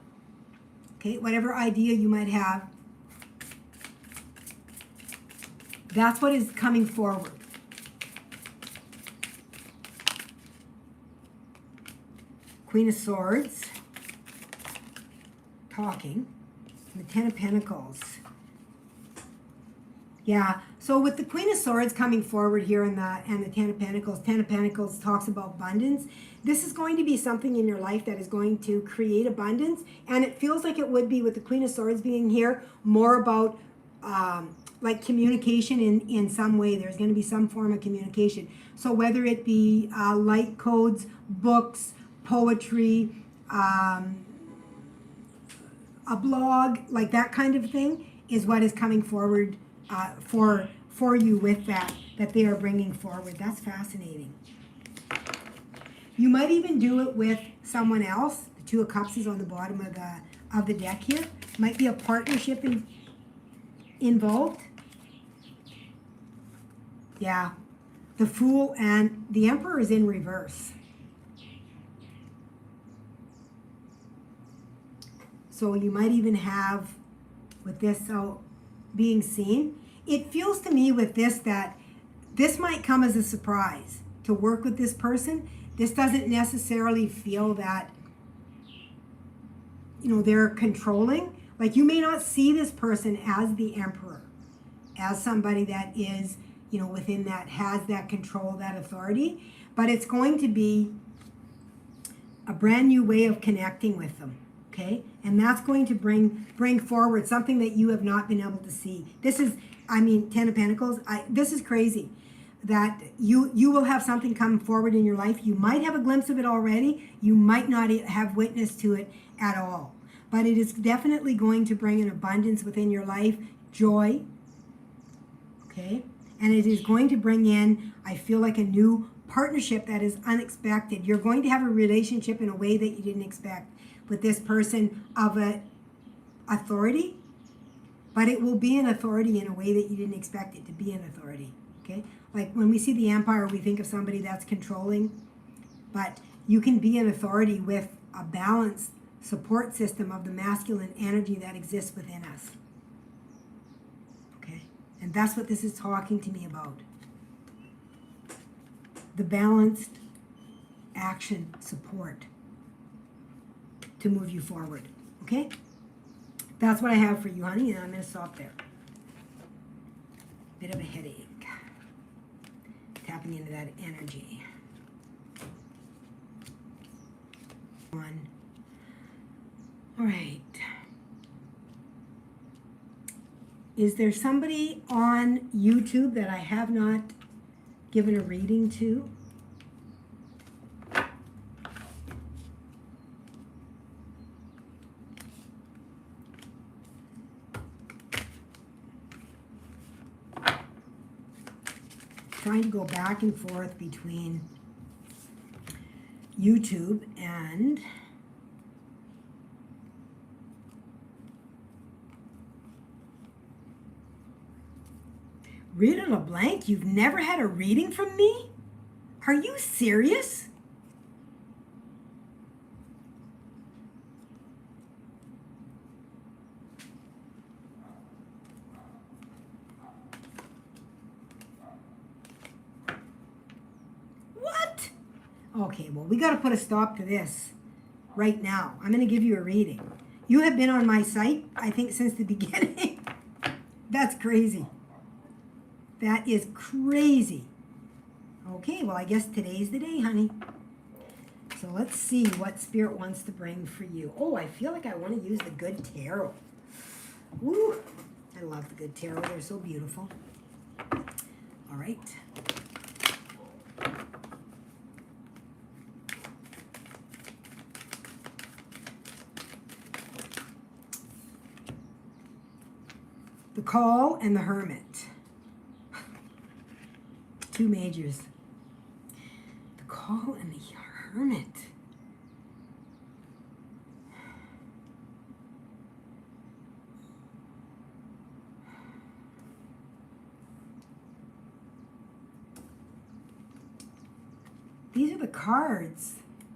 Okay, whatever idea you might have, that's what is coming forward. Queen of Swords, talking, and the Ten of Pentacles. Yeah, so with the Queen of Swords coming forward here and the Ten of Pentacles talks about abundance. This is going to be something in your life that is going to create abundance, and it feels like it would be with the Queen of Swords being here, more about like communication in some way. There's going to be some form of communication. So whether it be light codes, books, poetry, a blog, like that kind of thing is what is coming forward for you with that they are bringing forward. That's fascinating. You might even do it with someone else. The Two of Cups is on the bottom of the deck here. Might be a partnership involved. Yeah. The Fool and the Emperor is in reverse. So you might even have, with this being seen, it feels to me with this that this might come as a surprise to work with this person. This doesn't necessarily feel that, they're controlling. Like, you may not see this person as the Emperor, as somebody that is, within that, has that control, that authority, but it's going to be a brand new way of connecting with them. Okay, and that's going to bring forward something that you have not been able to see. This is, Ten of Pentacles. This is crazy. That you will have something come forward in your life. You might have a glimpse of it already. You might not have witness to it at all. But it is definitely going to bring an abundance within your life, joy. Okay, and it is going to bring in, I feel like, a new partnership that is unexpected. You're going to have a relationship in a way that you didn't expect with this person of a authority, but it will be an authority in a way that you didn't expect it to be an authority. Okay, like when we see the Empire, we think of somebody that's controlling, but you can be an authority with a balanced support system of the masculine energy that exists within us. Okay, and that's what this is talking to me about. The balanced action support to move you forward. Okay? That's what I have for you, honey, and I'm going to stop there. Bit of a headache. Tapping into that energy. One. All right. Is there somebody on YouTube that I have not given a reading to? Trying to go back and forth between YouTube and Rita LeBlanc. You've never had a reading from me? Are you serious? Okay, well, we got to put a stop to this right now. I'm going to give you a reading. You have been on my site, I think, since the beginning. That's crazy. That is crazy. Okay, well, I guess today's the day, honey. So let's see what Spirit wants to bring for you. Oh, I feel like I want to use the Good Tarot. Ooh, I love the Good Tarot. They're so beautiful. All right. The Call and the Hermit. Two majors. The Call and the Hermit. These are the cards,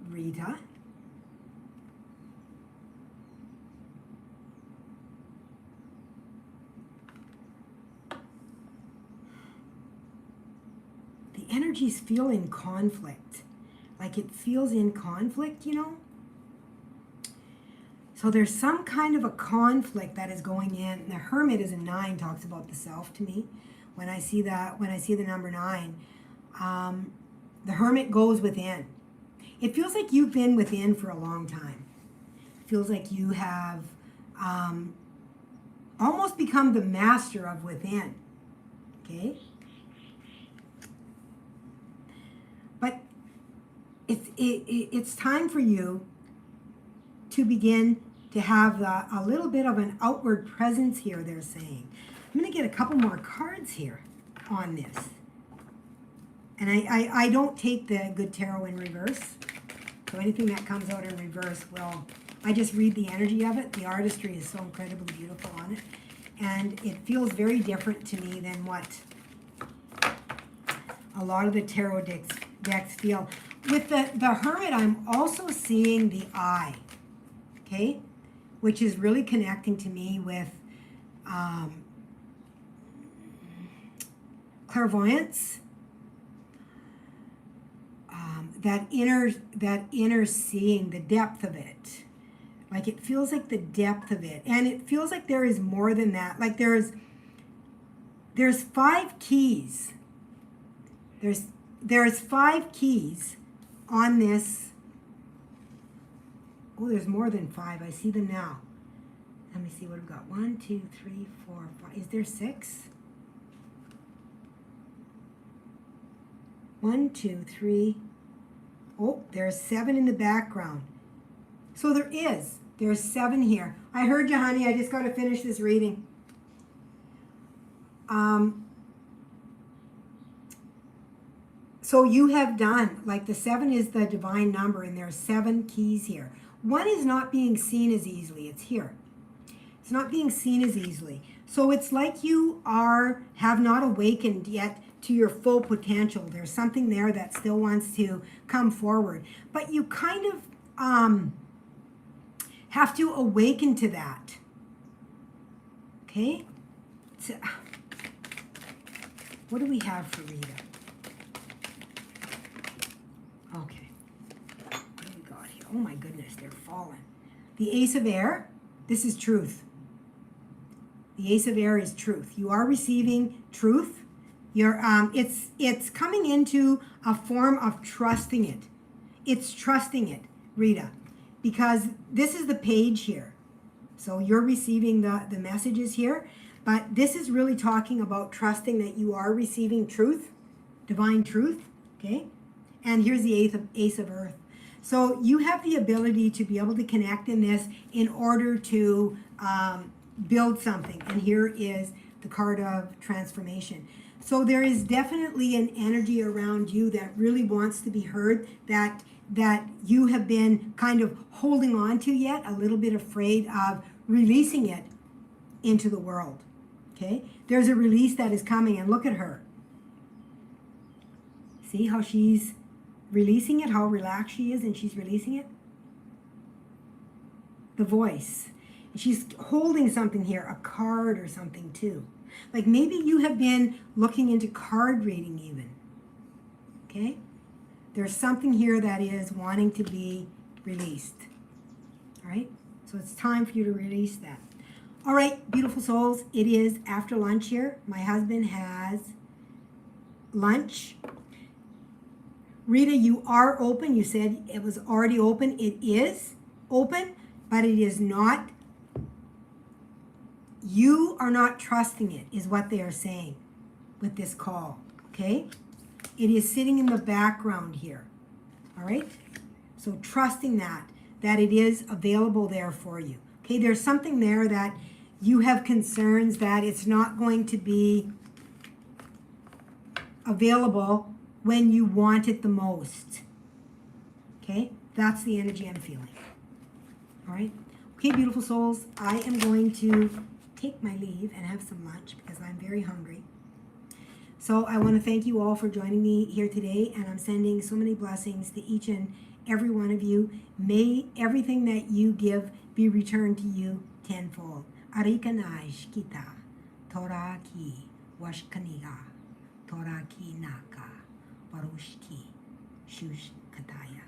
Rita. Energies feel in conflict. Like it feels in conflict, So there's some kind of a conflict that is going in. And the Hermit is a 9, talks about the self to me. When I see the number 9, the Hermit goes within. It feels like you've been within for a long time. It feels like you have almost become the master of within. Okay? But it's time for you to begin to have a little bit of an outward presence here, they're saying. I'm going to get a couple more cards here on this. And I don't take the Good Tarot in reverse. So anything that comes out in reverse, well, I just read the energy of it. The artistry is so incredibly beautiful on it. And it feels very different to me than what a lot of the tarot decks feel. With the Hermit, I'm also seeing the eye, okay? Which is really connecting to me with clairvoyance, that inner seeing, the depth of it. Like it feels like the depth of it. And it feels like there is more than that. Like there's 5 keys. There's 5 keys on this. Oh, there's more than 5. I see them now. Let me see what we've got. 1, 2, 3, 4, 5. Is there 6? 1, 2, 3. Oh, there's 7 in the background. So there's 7 here. I heard you, honey. I just got to finish this reading. So you have done, like the 7 is the divine number, and there's 7 keys here. 1 is not being seen as easily. It's here. It's not being seen as easily. So it's like you have not awakened yet to your full potential. There's something there that still wants to come forward. But you kind of have to awaken to that. Okay? So, what do we have for Rita? Okay. What do we got here? Oh my goodness, they're falling. The Ace of Air, this is truth. The Ace of Air is truth. You are receiving truth. It's coming into a form of trusting it. It's trusting it, Rita, because this is the page here. So you're receiving the messages here, but this is really talking about trusting that you are receiving truth, divine truth, okay? And here's the Ace of Earth. So you have the ability to be able to connect in this in order to build something. And here is the card of transformation. So there is definitely an energy around you that really wants to be heard, that you have been kind of holding on to yet, a little bit afraid of releasing it into the world. Okay? There's a release that is coming, and look at her. See how she's releasing it, how relaxed she is, and she's releasing it? The voice. And she's holding something here, a card or something too. Like maybe you have been looking into card reading even. Okay? There's something here that is wanting to be released. All right? So it's time for you to release that. All right, beautiful souls. It is after lunch here. My husband has lunch. Rita, you are open. You said it was already open. It is open, but it is not. You are not trusting it, is what they are saying with this call, okay? It is sitting in the background here, all right? So trusting that it is available there for you, okay? There's something there that you have concerns that it's not going to be available when you want it the most, okay? That's the energy I'm feeling, all right? Okay, beautiful souls, I am going to take my leave and have some lunch because I'm very hungry. So I want to thank you all for joining me here today, and I'm sending so many blessings to each and every one of you. May everything that you give be returned to you tenfold. Arikanai shkita, Torah ki washkaniga, Torah ki naka, Barushki, shush kataya.